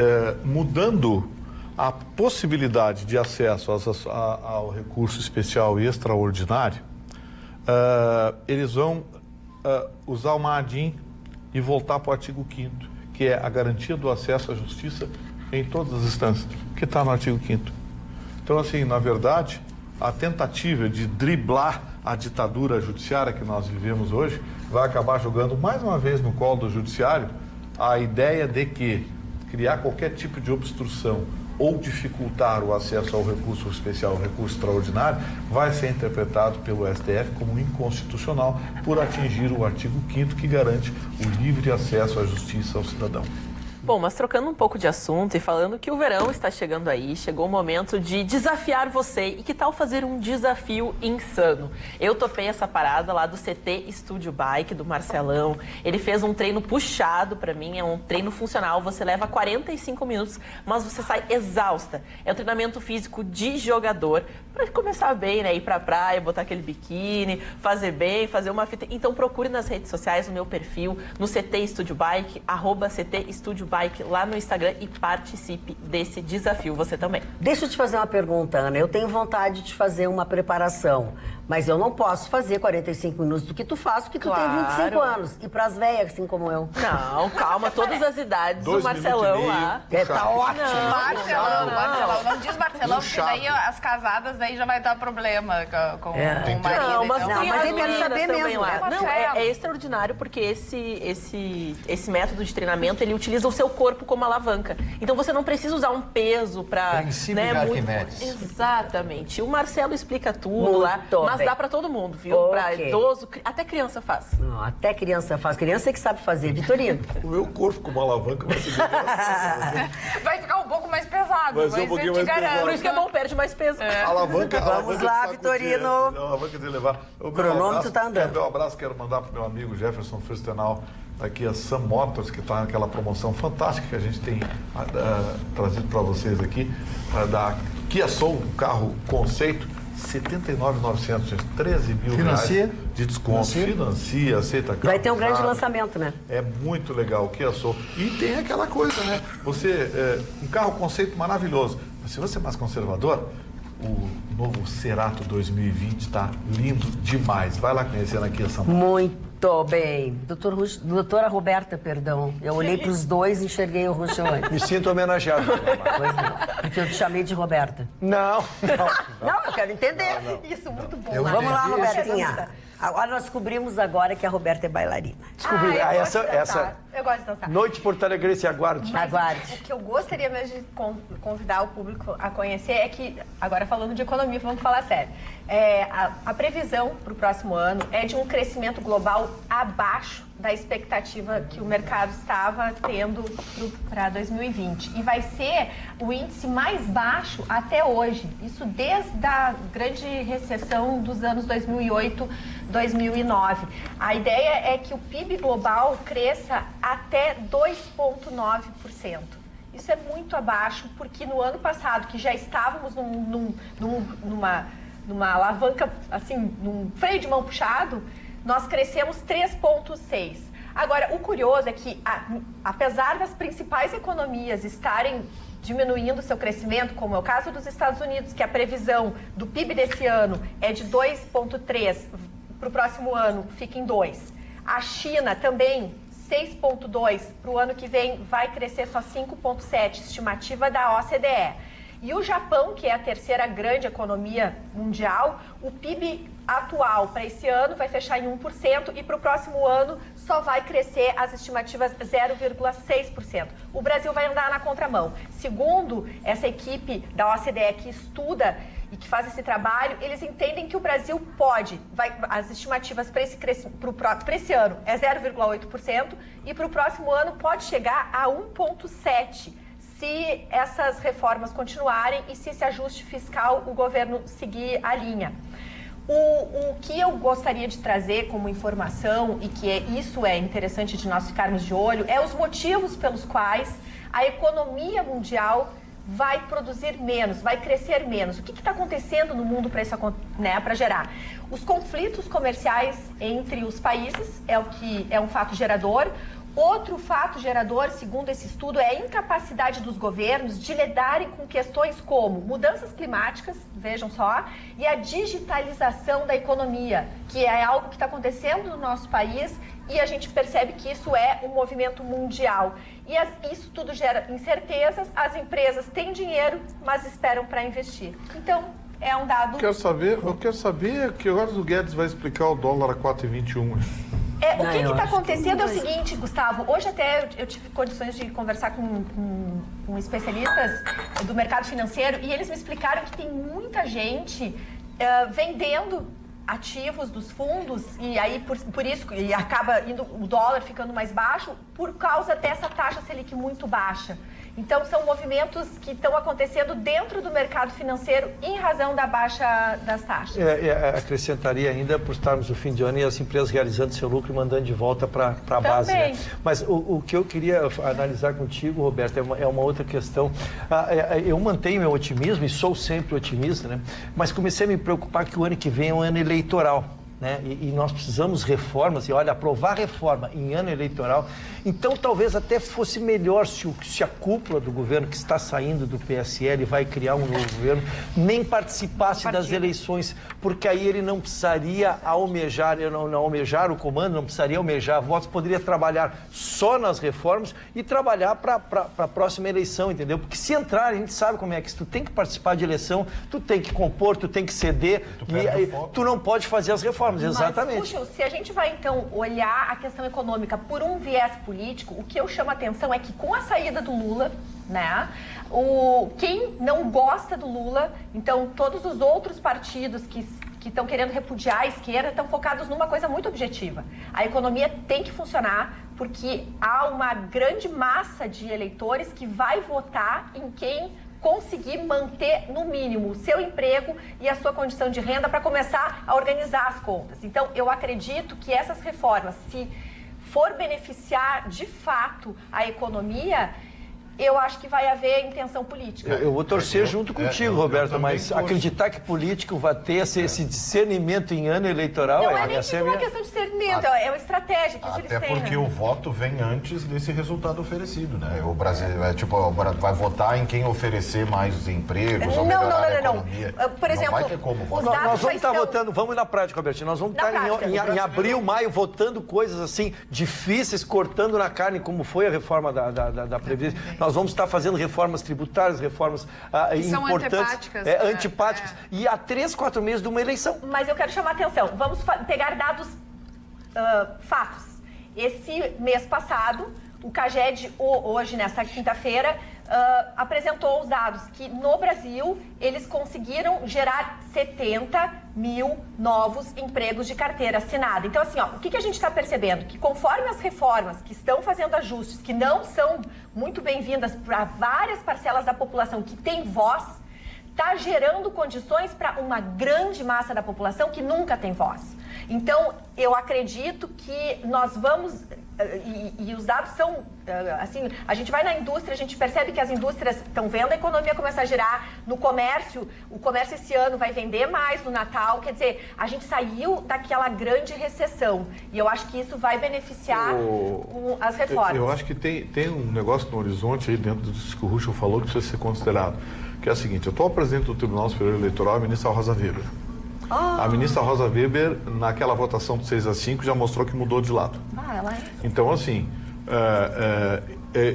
mudando a possibilidade de acesso ao recurso especial e extraordinário, eles vão usar uma ADIM e voltar para o artigo 5º, que é a garantia do acesso à justiça em todas as instâncias, que está no artigo 5º. Então, assim, na verdade, a tentativa de driblar a ditadura judiciária que nós vivemos hoje vai acabar jogando mais uma vez no colo do judiciário a ideia de que criar qualquer tipo de obstrução ou dificultar o acesso ao recurso especial, ao recurso extraordinário, vai ser interpretado pelo STF como inconstitucional por atingir o artigo 5º, que garante o livre acesso à justiça ao cidadão.
Bom, mas trocando um pouco de assunto e falando que o verão está chegando aí, chegou o momento de desafiar você. E que tal fazer um desafio insano? Eu topei essa parada lá do CT Studio Bike, do Marcelão. Ele fez um treino puxado pra mim, é um treino funcional. Você leva 45 minutos, mas você sai exausta. É um treinamento físico de jogador, pra começar bem, né? Ir pra praia, botar aquele biquíni, fazer bem, fazer uma fita. Então procure nas redes sociais, no meu perfil, no CT Studio Bike, @CT Studio Bike, lá no Instagram, e participe desse desafio, você também.
Deixa eu te fazer uma pergunta, Ana. Eu tenho vontade de fazer uma preparação, mas eu não posso fazer 45 minutos do que tu faz, porque tu tem 25 anos. E pras velhas, assim como eu.
Não, calma, todas as idades.
2
o Marcelão
minutos e meio,
lá.
Tá ótimo.
Marcelão, não diz Marcelão, porque daí as casadas daí já vai dar problema com o marido.
Não, mas,
então.
tem
mas
as
eu quero
meninas
saber
também
mesmo,
lá.
né?
Não, é extraordinário, porque esse método de treinamento, ele utiliza o seu corpo como alavanca. Então você não precisa usar um peso para...
Princípio de Arquimedes.
Exatamente. O Marcelo explica tudo
Muito
lá, mas
bem.
dá para todo mundo, viu?
Ok.
Para idoso, até criança faz.
Não, até criança faz. Criança é que sabe fazer. Vitorino.
O meu corpo com uma alavanca vai ser
Vai ficar um pouco mais pesado,
Vai ser um
mas
pouquinho
eu te
mais pesado.
garanto.
Por isso que é bom, perde mais peso.
alavanca.
Vamos lá, Vitorino.
Alavanca de levar. O
cronômetro tá andando.
Meu abraço quero mandar para o meu amigo Jefferson Fürstenau, aqui a Sam Motors, que está naquela promoção fantástica que a gente tem trazido para vocês aqui, da Kia Soul, um carro conceito, R$ 79.900, 13 mil
Financia?
reais de desconto. Financia, aceita carro.
Vai ter um grande
usado.
lançamento, né?
É muito legal o Kia Soul. E tem aquela coisa, né? Um carro conceito maravilhoso. Mas se você é mais conservador, o novo Cerato 2020 está lindo demais. Vai lá conhecer na Kia São Paulo.
Muito bem. Doutora Roberta, perdão. Eu olhei para os dois e enxerguei o Ruschel antes.
Me sinto homenageado.
Pois não, porque eu te chamei de Roberta.
Não.
Não, eu quero entender.
Isso, muito bom.
Eu
Vamos lá,
entendi.
Robertinha. Agora nós descobrimos agora que a Roberta é bailarina.
Descobri.
eu gosto de dançar.
Essa
Eu gosto de dançar.
Noite Porto Alegrense, aguarde.
Mas
Aguarde.
o que eu gostaria mesmo de convidar o público a conhecer é que, agora falando de economia, vamos falar sério. A previsão para o próximo ano é de um crescimento global abaixo da expectativa que o mercado estava tendo para 2020. E vai ser o índice mais baixo até hoje. Isso desde a grande recessão dos anos 2008, 2009. A ideia é que o PIB global cresça até 2,9%. Isso é muito abaixo, porque no ano passado, que já estávamos numa alavanca, assim, num freio de mão puxado, nós crescemos 3,6%. Agora, o curioso é que, apesar das principais economias estarem diminuindo seu crescimento, como é o caso dos Estados Unidos, que a previsão do PIB desse ano é de 2,3%, para o próximo ano fica em 2%. A China também, 6,2%, para o ano que vem vai crescer só 5,7%, estimativa da OCDE. E o Japão, que é a terceira grande economia mundial, o PIB atual para esse ano vai fechar em 1% e para o próximo ano só vai crescer as estimativas 0,6%. O Brasil vai andar na contramão. Segundo essa equipe da OCDE que estuda e que faz esse trabalho, eles entendem que o Brasil pode, as estimativas para esse ano é 0,8% e para o próximo ano pode chegar a 1,7%. Se essas reformas continuarem e se esse ajuste fiscal o governo seguir a linha. O que eu gostaria de trazer como informação, e que isso é interessante de nós ficarmos de olho, é os motivos pelos quais a economia mundial vai produzir menos, vai crescer menos. O que está acontecendo no mundo para gerar? Os conflitos comerciais entre os países é um fato gerador. Outro fato gerador, segundo esse estudo, é a incapacidade dos governos de lidarem com questões como mudanças climáticas, vejam só, e a digitalização da economia, que é algo que está acontecendo no nosso país e a gente percebe que isso é um movimento mundial. E isso tudo gera incertezas, as empresas têm dinheiro, mas esperam para investir. Então, é um dado...
Eu quero saber que agora o Guedes vai explicar o dólar a 4,21.
O que está acontecendo é o seguinte, Gustavo, hoje até eu tive condições de conversar com especialistas do mercado financeiro e eles me explicaram que tem muita gente vendendo ativos dos fundos e aí por isso e acaba indo o dólar ficando mais baixo por causa dessa taxa Selic muito baixa. Então, são movimentos que estão acontecendo dentro do mercado financeiro em razão da baixa das taxas.
Acrescentaria ainda, por estarmos no fim de ano e as empresas realizando seu lucro e mandando de volta para a base. Né? Mas o que eu queria analisar contigo, Roberto, é uma outra questão. Eu mantenho meu otimismo e sou sempre otimista, né? Mas comecei a me preocupar que o ano que vem é um ano eleitoral. Né? E nós precisamos reformas, e olha, aprovar reforma em ano eleitoral, então talvez até fosse melhor se a cúpula do governo que está saindo do PSL vai criar um novo governo, nem participasse das eleições, porque aí ele não precisaria almejar o comando, não precisaria almejar votos, poderia trabalhar só nas reformas e trabalhar para a próxima eleição, entendeu? Porque se entrar, a gente sabe como é que tu tem que participar de eleição, tu tem que compor, tu tem que ceder, tu não pode fazer as reformas. Exatamente.
Mas, puxa, se a gente vai, então, olhar a questão econômica por um viés político, o que eu chamo a atenção é que com a saída do Lula, né, quem não gosta do Lula, então todos os outros partidos que estão querendo repudiar a esquerda estão focados numa coisa muito objetiva. A economia tem que funcionar porque há uma grande massa de eleitores que vai votar em quem conseguir manter, no mínimo, o seu emprego e a sua condição de renda para começar a organizar as contas. Então, eu acredito que essas reformas, se for beneficiar de fato a economia, eu acho que vai haver intenção política.
Eu vou torcer junto contigo, Roberto, mas acreditar que político vai ter esse discernimento em ano eleitoral...
Não é nem uma questão de entretenimento, é uma estratégia que
Até
eles têm.
porque o voto vem antes desse resultado oferecido, né? O Brasil vai votar em quem oferecer mais empregos ou melhorar a economia.
Por exemplo,
não vai ter como votar.
Nós vamos estar votando, vamos na prática, Robertinho, nós vamos estar em abril, maio, votando coisas assim, difíceis, cortando na carne, como foi a reforma da Previdência. Nós vamos estar fazendo reformas tributárias, reformas importantes. Antipáticas. E há 3, 4 meses de uma eleição.
Mas eu quero chamar a atenção. Vamos pegar dados, fatos. Esse mês passado, o CAGED, hoje, nessa quinta-feira, apresentou os dados que no Brasil eles conseguiram gerar 70 mil novos empregos de carteira assinada. Então, assim, o que a gente está percebendo? Que conforme as reformas que estão fazendo ajustes, que não são muito bem-vindas para várias parcelas da população que tem voz, está gerando condições para uma grande massa da população que nunca tem voz. Então, eu acredito que nós vamos... E os dados são, assim, a gente vai na indústria, a gente percebe que as indústrias estão vendo a economia começar a girar. No comércio, o comércio esse ano vai vender mais no Natal. Quer dizer, a gente saiu daquela grande recessão. E eu acho que isso vai beneficiar com as reformas.
Eu acho que tem um negócio no horizonte aí dentro disso que o Ruschel falou que precisa ser considerado. Que é o seguinte, o atual presidente do Tribunal Superior Eleitoral é a ministra Rosa Weber. A ministra Rosa Weber, naquela votação de 6-5, já mostrou que mudou de lado. Então, assim,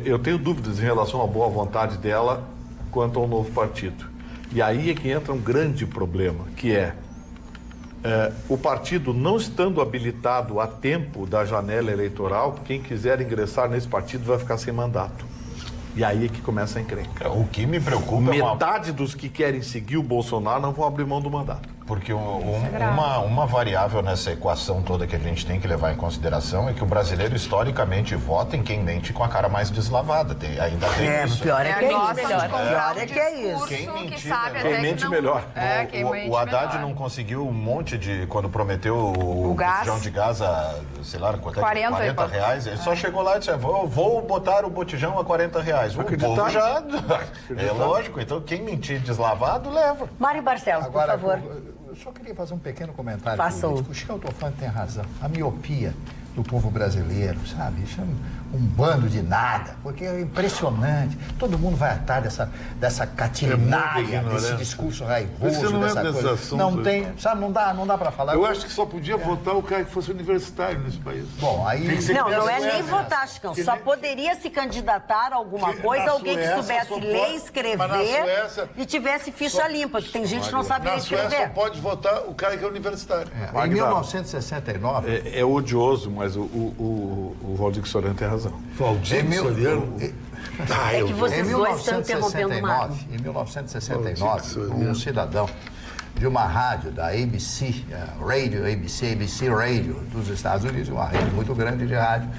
eu tenho dúvidas em relação à boa vontade dela quanto ao novo partido. E aí é que entra um grande problema, que é o partido não estando habilitado a tempo da janela eleitoral, quem quiser ingressar nesse partido vai ficar sem mandato. E aí é que começa a encrenca.
O que me preocupa
Metade dos que querem seguir o Bolsonaro não vão abrir mão do mandato.
Porque uma variável nessa equação toda que a gente tem que levar em consideração é que o brasileiro historicamente vota em quem mente com a cara mais deslavada. Ainda tem isso.
Pior é que é isso. Pior é que é isso.
Quem mente melhor.
O Haddad não conseguiu um monte de... Quando prometeu o botijão de gás a, sei lá, quanto é, 40 reais, ele só chegou lá e disse, vou botar o botijão a 40 reais. O povo já... É lógico, então quem mentir deslavado, leva.
Mário Barcelos, por favor.
Eu só queria fazer um pequeno comentário.
Faça.
O Chico Tofani tem razão. A miopia do povo brasileiro, sabe? Isso é um bando de nada, porque é impressionante. Todo mundo vai atrás dessa catinária, desse discurso raivoso, dessa coisa.
Assunto.
Não tem, sabe, não dá para falar.
Eu acho que só podia votar o cara que fosse universitário nesse país.
Bom, aí...
Não é nem votar, Chicão. Só poderia se candidatar a alguma coisa alguém que soubesse ler, escrever e tivesse ficha limpa, que tem gente que não sabe ler e escrever.
Na Suécia só pode votar o cara que é universitário.
Em 1969...
É odioso, mas o Valdir Soriano tem razão.
Valdir Soriano...
É que vocês dois estão interrompendo o Mário.
Em 1969, um cidadão de uma rádio da ABC Radio dos Estados Unidos, uma rede muito grande de rádio,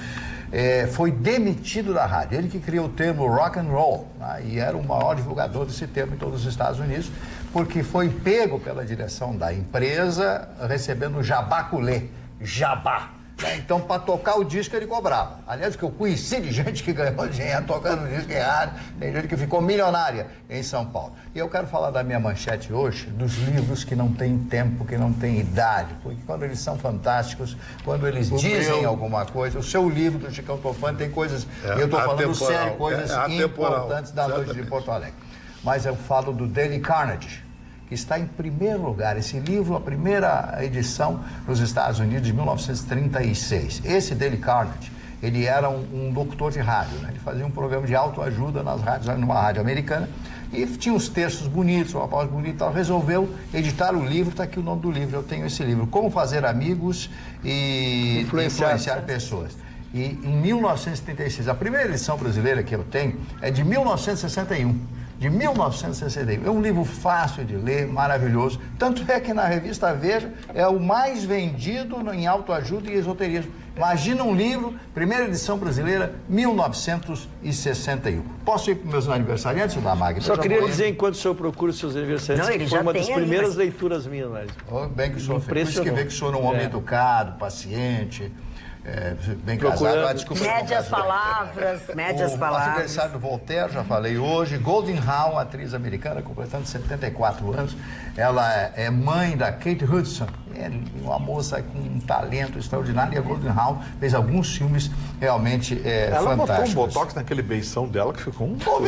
foi demitido da rádio. Ele que criou o termo rock and roll, né? E era o maior divulgador desse termo em todos os Estados Unidos, porque foi pego pela direção da empresa recebendo jabaculê, jabá. Então, para tocar o disco, ele cobrava. Aliás, que eu conheci de gente que ganhou dinheiro tocando disco em rádio, tem gente que ficou milionária em São Paulo. E eu quero falar da minha manchete hoje, dos livros que não têm tempo, que não têm idade, porque quando eles são fantásticos, quando eles dizem alguma coisa, o seu livro do Chicão Tofani tem coisas, eu estou falando sério, coisas importantes da noite de Porto Alegre. Mas eu falo do Dale Carnegie, que está em primeiro lugar. Esse livro, a primeira edição nos Estados Unidos de 1936. Esse Dale Carnegie, ele era um locutor de rádio, né? Ele fazia um programa de autoajuda nas rádios, numa rádio americana, e tinha uns textos bonitos, uma voz bonita, então resolveu editar o livro, está aqui o nome do livro, eu tenho esse livro, Como Fazer Amigos e Influenciar Pessoas. E em 1936, a primeira edição brasileira que eu tenho é de 1961. De 1961. É um livro fácil de ler, maravilhoso. Tanto é que na revista Veja é o mais vendido em autoajuda e esoterismo. Imagina um livro, primeira edição brasileira, 1961. Posso ir para os meus aniversariantes, da Magda?
Só queria dizer, enquanto o senhor procura os seus aniversariantes, que foi uma das primeiras leituras minhas, Mário.
Bem que o senhor fez. Por isso que vê que o senhor é um homem educado, paciente... bem casado, desculpa.
Médias palavras.
O aniversário do Voltaire, já falei hoje. Golden Hawn, atriz americana, completando 74 anos. Ela é mãe da Kate Hudson. uma moça com um talento extraordinário. E a Golden Hawn fez alguns filmes realmente
Ela botou um
fantásticos.
botox naquele beição dela que ficou um...
O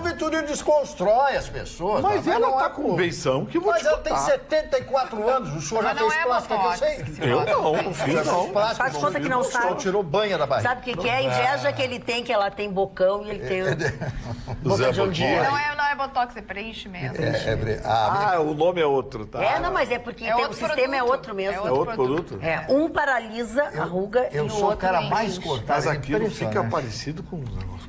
Vitorino desconstrói as pessoas.
Mas
rapaz,
ela
não
tá
é
com
por-
um beição que eu vou
Mas
te
ela tem
contar.
74 anos, o senhor
Mas
já
não
fez
é
plástica, que eu
botox,
sei.
senhora.
Eu não fiz não.
Faz conta que não
O senhor
sabe.
tirou banha da barriga.
Sabe o que é? A inveja que ele tem, que ela tem bocão e ele tem boca
Zé
de um
Boquinha.
dia.
Não é botox, é preenchimento.
O nome é outro, tá?
É, não, mas é porque
É
o
outro
sistema é
produto.
outro mesmo.
É
É outro produto?
É, um paralisa a ruga e
Eu
o
sou o
outro
cara mais
enche.
cortado.
Mas
é
aquilo fica
impressionante.
parecido com os negócios.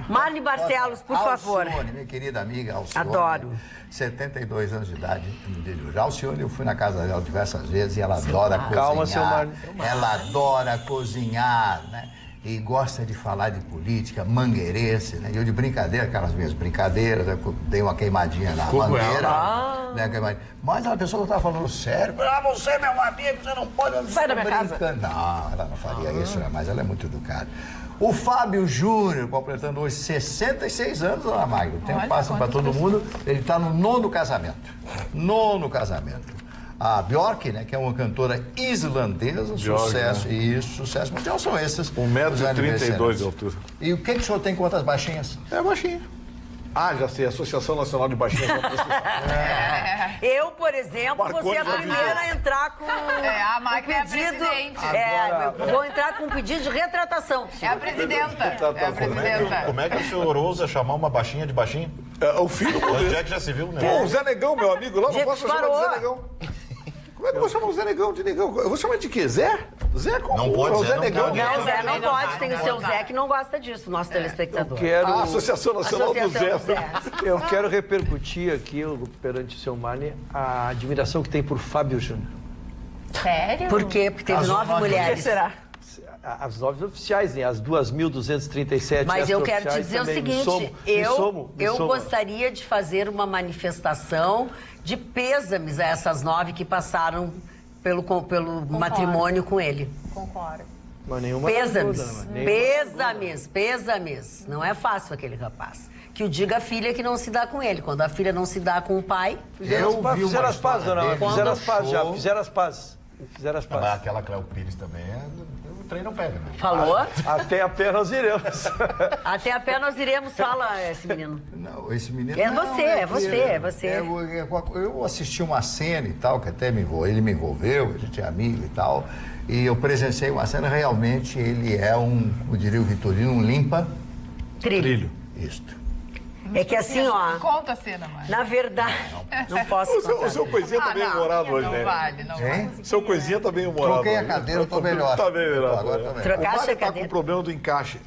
Marli Barcelos, por favor.
Alcione, minha querida amiga Alcione.
Adoro.
72 anos de idade. Já Alcione, eu fui na casa dela diversas vezes e ela adora cozinhar.
Calma, seu Marli.
Ela adora cozinhar, né? E gosta de falar de política, mangueirense, né? Eu de brincadeira, aquelas minhas brincadeiras, eu dei uma queimadinha na mangueira. Né? Mas a pessoa estava falando sério. Você é meu amigo, você não pode...
Sai da minha casa.
Não, ela não faria isso, né? Mas ela é muito educada. O Fábio Júnior, completando hoje 66 anos, Ana Magda. O tempo
Olha,
passa para todo mundo. Ele está no 9º casamento. 9º casamento. A Björk, né, que é uma cantora islandesa, sucesso,
né?
Isso, sucesso mundial, são esses.
1,32 m de altura.
E o que o senhor tem com outras baixinhas?
É baixinho. Ah, já sei, Associação Nacional de Baixinhos.
Eu, por exemplo,
Marconi
vou ser a
já
primeira a entrar com
a máquina é a
pedido.
presidente.
Vou entrar com um pedido de retratação.
É a presidenta. É a presidenta.
Como é que o senhor ousa chamar uma baixinha de baixinha?
O filho do
Onde é que já se viu, né?
Pô, o Zé Negão, meu amigo, lá não
Gente,
posso chamar de
parou.
Zé Negão. Como é que eu vou chamar o Zé Negão de Negão? Eu vou chamar de quê? Zé? Zé como?
Não pode,
o
Zé não
Negão.
pode.
Não, Zé não
Não
pode.
vai,
Tem o
não
seu
vai.
Zé que não gosta disso, nosso telespectador.
A Associação Nacional do
Associação
Zé.
do Zé.
Eu quero repercutir aqui, perante o seu Marli, a admiração que tem por Fábio Júnior.
Sério?
Por quê? Porque teve 9
Por que
mulheres.
será?
As 9 oficiais, né? As 2.237
Mas eu quero te
extra-oficiais
dizer o
também.
seguinte,
Me
eu
somo.
gostaria de fazer uma manifestação de pêsames a essas 9 que passaram pelo matrimônio com ele.
Concordo.
Mas nenhuma
Pêsames,
ajuda, né?
pêsames. Não é fácil aquele rapaz. Que o diga a filha que não se dá com ele. Quando a filha não se dá com o pai...
Fizeram as pazes, dona Ana?
dele
Fizeram
no
as pazes já,
show.
fizeram as pazes. Fizeram as
Mas
pazes.
aquela Cléo Pires também, o trem não pega, né?
Falou?
Até a pé nós iremos.
Até a pé nós iremos, fala esse menino.
Não, esse menino...
É
não,
você, é você, é você.
Eu assisti uma cena e tal, que até ele me envolveu, a gente é amigo e tal, e eu presenciei uma cena, realmente ele é eu diria o Vitorino, um limpa
Trilho.
isto.
É que assim, ó,
Conta a cena, mãe.
na verdade... Não posso
O
contar.
seu Coisinha tá bem humorado hoje,
Não
né?
vale, não vale.
O seu Coisinha tá bem humorado.
Troquei a
hoje.
cadeira, eu tô melhor.
Tá bem melhor.
Agora tá melhor.
O
Trocasse
Mário
a
tá com
cadeira.
problema do encaixe.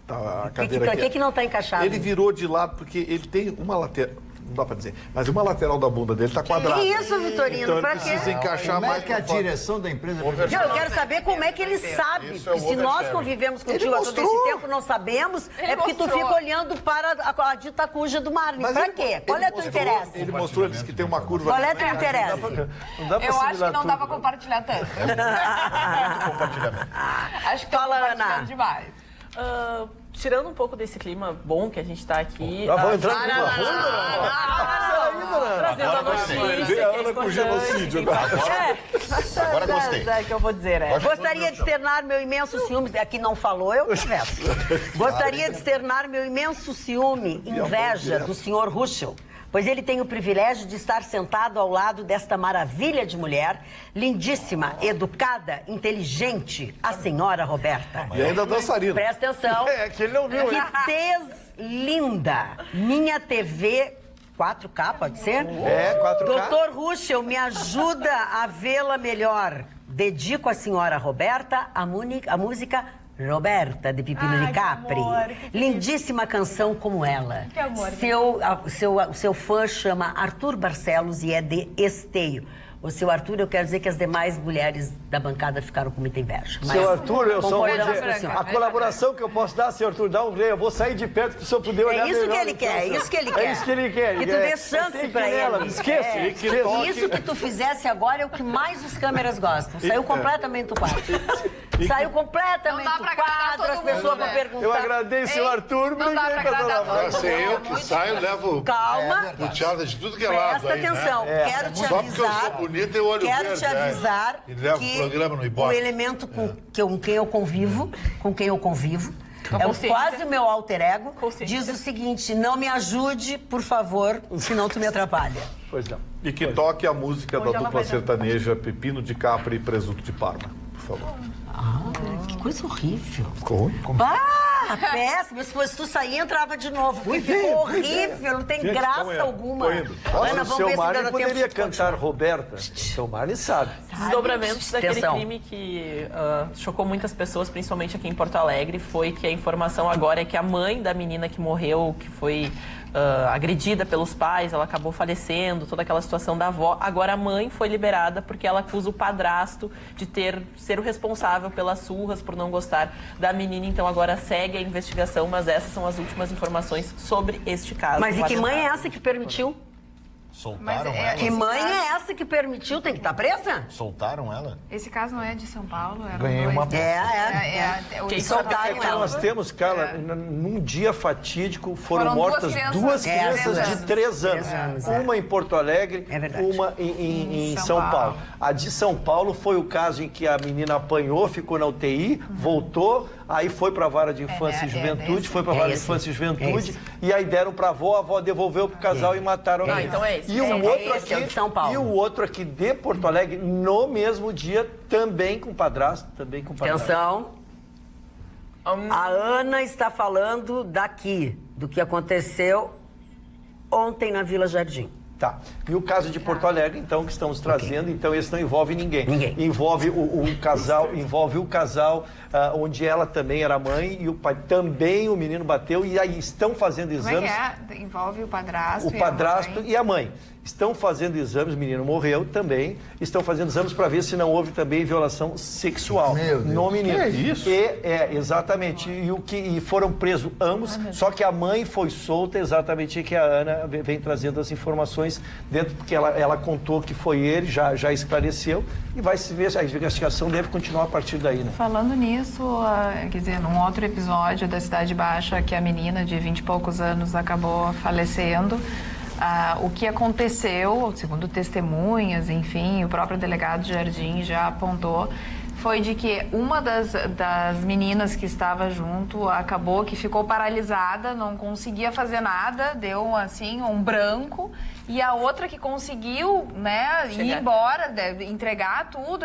Tá, a
O
cadeira aqui.
que não tá encaixado?
Ele virou de lado porque ele tem uma lateral, não dá pra dizer, mas uma lateral da bunda dele tá quadrada.
Que isso, Vitorino?
Então ele
Pra quê?
precisa encaixar
Como é
mais
que a
pra fora.
direção da empresa...
Não, eu quero saber como é que ele sabe.
Isso é o
Porque se nós
oversharing.
convivemos contigo
Ele
há todo esse
mostrou.
tempo, não sabemos,
Ele
é porque tu
mostrou.
fica olhando para a ditacuja do Marlin.
Mas
Pra
ele-
quê? Qual
ele
é o teu
mostrou-
interesse?
Ele mostrou, ele disse que tem uma curva.
Qual é o teu interesse?
Não dá pra
Eu acho
assimilar
que não dá pra
tudo, né?
compartilhar tanto.
Compartilhamento.
Acho que tá
Fala,
compartilhando
Ana.
demais.
Tirando um pouco desse clima bom que a gente tá aqui.
Vamos entrar no
não,
clima
não,
ruim,
não,
dona Ana?
Trazendo a notícia.
Vê a
que é
Ana com
importante,
genocídio,
que é
né?
importante.
Agora gostei.
É que eu vou dizer, né?
Gostaria de externar meu imenso ciúme. Aqui não falou, eu tivesse. Gostaria de externar meu imenso ciúme, inveja do senhor Ruschel, pois ele tem o privilégio de estar sentado ao lado desta maravilha de mulher, lindíssima, educada, inteligente, a senhora Roberta.
E ainda dançarina.
Presta atenção.
É, que ele não viu, hein?
Que tez linda. Minha TV 4K, pode ser?
É, 4K.
Doutor Ruschel, me ajuda a vê-la melhor. Dedico à senhora Roberta a música Roberta, de Pipino
Ai,
de
que
Capri.
amor, que
Lindíssima canção como ela.
Que amor.
Seu fã chama Arthur Barcelos e é de Esteio. O seu Arthur, eu quero dizer que as demais mulheres da bancada ficaram com muita inveja. Mas
Seu Arthur, eu só vou
concordamos
dizer,
com o senhor.
a colaboração que eu posso dar, seu Arthur, dá um rei. Eu vou sair de perto para o senhor poder olhar
É isso que
melhor
ele
no
quer, é
seu-
isso que ele
É
quer.
isso que ele quer.
Que tu dê chance pra ele.
Esqueça,
É.
esqueça.
Isso que tu fizesse agora é o que mais os câmeras gostam. Saiu completamente do quarto. Saiu completamente
Não dá
do
pra agradar
quadro, as
todo
pessoas
mundo,
vão
né?
perguntar.
Eu agradeço o Arthur,
não dá pra agradar todo
Vai ser eu que saio, levo
Calma.
o teatro de tudo que é lado
Presta
aí,
atenção,
né?
quero te
Só porque eu
avisar.
sou bonito e o olho
Quero
verde.
te avisar
E leva
que
o programa no
o
Ibope.
elemento com quem eu convivo, é
consciência.
quase o meu alter ego,
Consciência.
diz o seguinte: não me ajude, por favor, senão tu me atrapalha.
Pois não.
E que toque a música
Hoje
da
ela
dupla
vai dar.
sertaneja Pepino de Capri e Presunto de Parma, por favor.
Que coisa horrível.
Ficou ruim?
Ah, péssimo. Se fosse tu sair, entrava de novo. Porque ficou horrível, não tem
Gente,
graça
então é.
alguma.
Tô indo.
Ana,
O
vamos
seu
ver se
Marne
ainda dá tempo
poderia
de
cantar Roberta. O seu Marne sabe.
Desdobramentos daquele
Atenção.
crime que chocou muitas pessoas, principalmente aqui em Porto Alegre, foi que a informação agora é que a mãe da menina que morreu, que foi agredida pelos pais, ela acabou falecendo, toda aquela situação da avó. Agora a mãe foi liberada porque ela acusa o padrasto de ser o responsável pelas surras, por não gostar da menina. Então agora segue a investigação, mas essas são as últimas informações sobre este caso.
Mas e que mãe é essa que permitiu?
Soltaram
Mas
ela?
Que mãe é essa que permitiu? Tem que estar presa?
Soltaram ela?
Esse caso não é de São Paulo, era
Ganhei uma aposta.
Quem
o
soltaram
É que nós temos, Carla, num dia fatídico foram
Foram
mortas duas crianças
de
de 3 anos.
3 anos,
Uma em Porto Alegre,
É verdade.
uma em
São
São Paulo.
Paulo.
A de São Paulo foi o caso em que a menina apanhou, ficou na UTI, voltou, aí foi para a vara de infância e juventude,
esse.
foi para a vara de infância e juventude, e aí deram para a avó devolveu pro casal e mataram a menina.
então é esse.
E o
É
outro
esse, é o
aqui,
de São Paulo.
e o outro aqui de Porto Alegre, no mesmo dia, também com padrasto,
Atenção. A Ana está falando daqui, do que aconteceu ontem na Vila Jardim.
Tá. E o caso de Porto Alegre, então, que estamos trazendo, então esse não envolve ninguém. Envolve o casal onde ela também era mãe e o pai também, o menino bateu e aí estão fazendo
Como
exames.
é que é? Envolve o padrasto
O padrasto e a mãe. Estão fazendo exames, o menino morreu também, estão fazendo exames para ver se não houve também violação sexual no menino.
Que é isso?
Exatamente. E foram presos ambos, só que a mãe foi solta, exatamente que a Ana vem trazendo as informações dentro, porque ela contou que foi ele, já esclareceu, e vai se ver, a investigação deve continuar a partir daí, né?
Falando nisso, quer dizer, num outro episódio da Cidade Baixa, que a menina de 20 e poucos anos acabou falecendo, o que aconteceu, segundo testemunhas, enfim, o próprio delegado de Jardim já apontou, foi de que uma das meninas que estava junto acabou que ficou paralisada, não conseguia fazer nada, deu assim um branco, e a outra que conseguiu, né, ir embora, entregar tudo,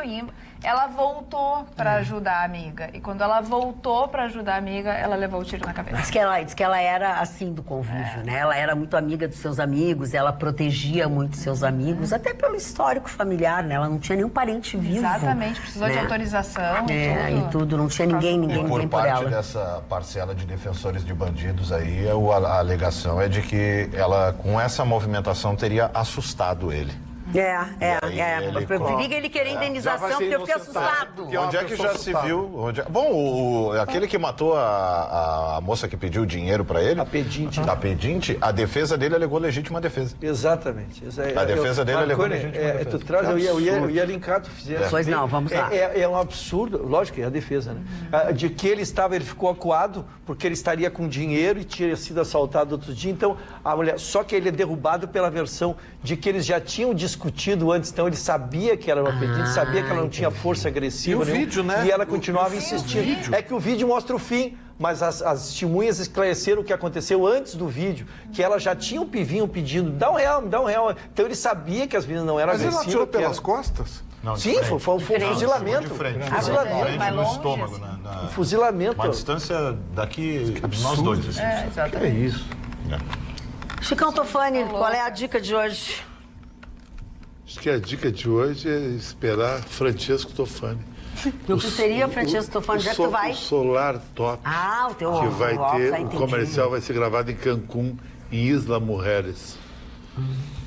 ela voltou para ajudar a amiga. E quando ela voltou para ajudar a amiga, ela levou o tiro na cabeça.
Diz que ela era assim do convívio, né? Ela era muito amiga dos seus amigos, ela protegia muito seus amigos, até pelo histórico familiar, né? Ela não tinha nenhum parente vivo.
Exatamente, precisou de autorização
e tudo, não tinha ninguém
Por
por
parte
ela.
dessa parcela de defensores de bandidos aí, a alegação é de que ela, com essa movimentação, teria assustado ele.
Eu ele querer indenização porque eu fiquei assustado.
Onde é que já se viu? Bom, aquele que matou a moça que pediu dinheiro para ele,
A pedinte.
da pedinte, a defesa dele alegou legítima defesa.
Exatamente.
A defesa dele alegou
Marconi,
legítima defesa.
tu traz, eu ia linkar, tu fizesse.
Pois não, vamos lá.
É um absurdo, lógico que é a defesa, né? De que ele ficou acuado porque ele estaria com dinheiro e tinha sido assaltado outro dia. Então, a mulher, só que ele é derrubado pela versão de que eles já tinham discutido antes, então ele sabia que era uma pedinte, sabia que ela não tinha força agressiva.
E o vídeo, né?
E ela continuava insistindo. É que o vídeo mostra o fim. Mas as testemunhas esclareceram o que aconteceu antes do vídeo, que ela já tinha um pivinho pedindo, me dá um real. Então ele sabia que as meninas não eram
Mas ele
agressivas.
atirou pelas costas?
Não, de
Sim,
frente.
foi um fuzilamento.
De frente.
Fuzilamento.
No estômago.
Um fuzilamento.
Uma distância daqui de nós dois. Assim.
Exatamente.
É isso.
Chicão Tofani, qual é a dica de hoje?
Acho que a dica de hoje é esperar Francesco Tofani.
O que seria, Francesco Tofani? Já que tu vai?
O Solar Top.
O teu
Que vai ter,
tá
o
entendi.
comercial vai ser gravado em Cancún, em Isla Mujeres,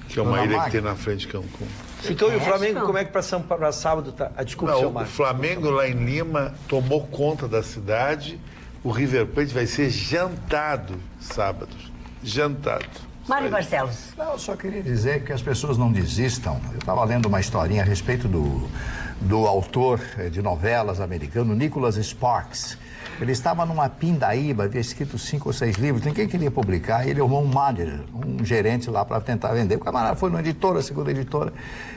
que é uma ilha que tem na frente de Cancún.
Então, e o Flamengo, como é que para sábado tá? Desculpa, seu
Não, o
Marcos.
Flamengo lá em Lima tomou conta da cidade. O River Plate vai ser jantado sábado. Jantado.
Mário Barcelos.
Não, eu só queria dizer que as pessoas não desistam. Eu estava lendo uma historinha a respeito do autor de novelas americano, Nicholas Sparks. Ele estava numa pindaíba, havia escrito 5 ou 6 livros, ninguém queria publicar, e ele arrumou um manager, um gerente lá para tentar vender. O camarada foi numa editora, segunda editora,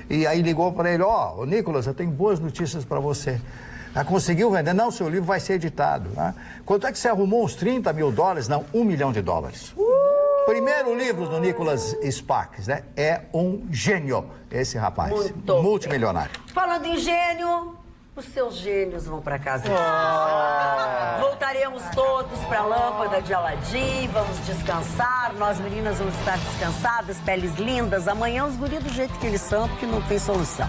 e aí ligou para ele, ó, Nicholas, eu tenho boas notícias para você. Conseguiu vender? Não, seu livro vai ser editado. Né? Quanto é que você arrumou? Uns $30 mil? Não, $1 milhão. Primeiro livro do Nicholas Sparks, né? É um gênio, esse rapaz.
Muito
multimilionário.
Falando em gênio, os seus gênios vão para casa. Voltaremos todos para a lâmpada de Aladim, vamos descansar. Nós meninas vamos estar descansadas, peles lindas. Amanhã os guris do jeito que eles são, porque não tem solução.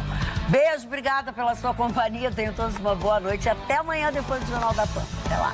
Beijo, obrigada pela sua companhia. Tenham todos uma boa noite. Até amanhã depois do Jornal da Pan. Até lá.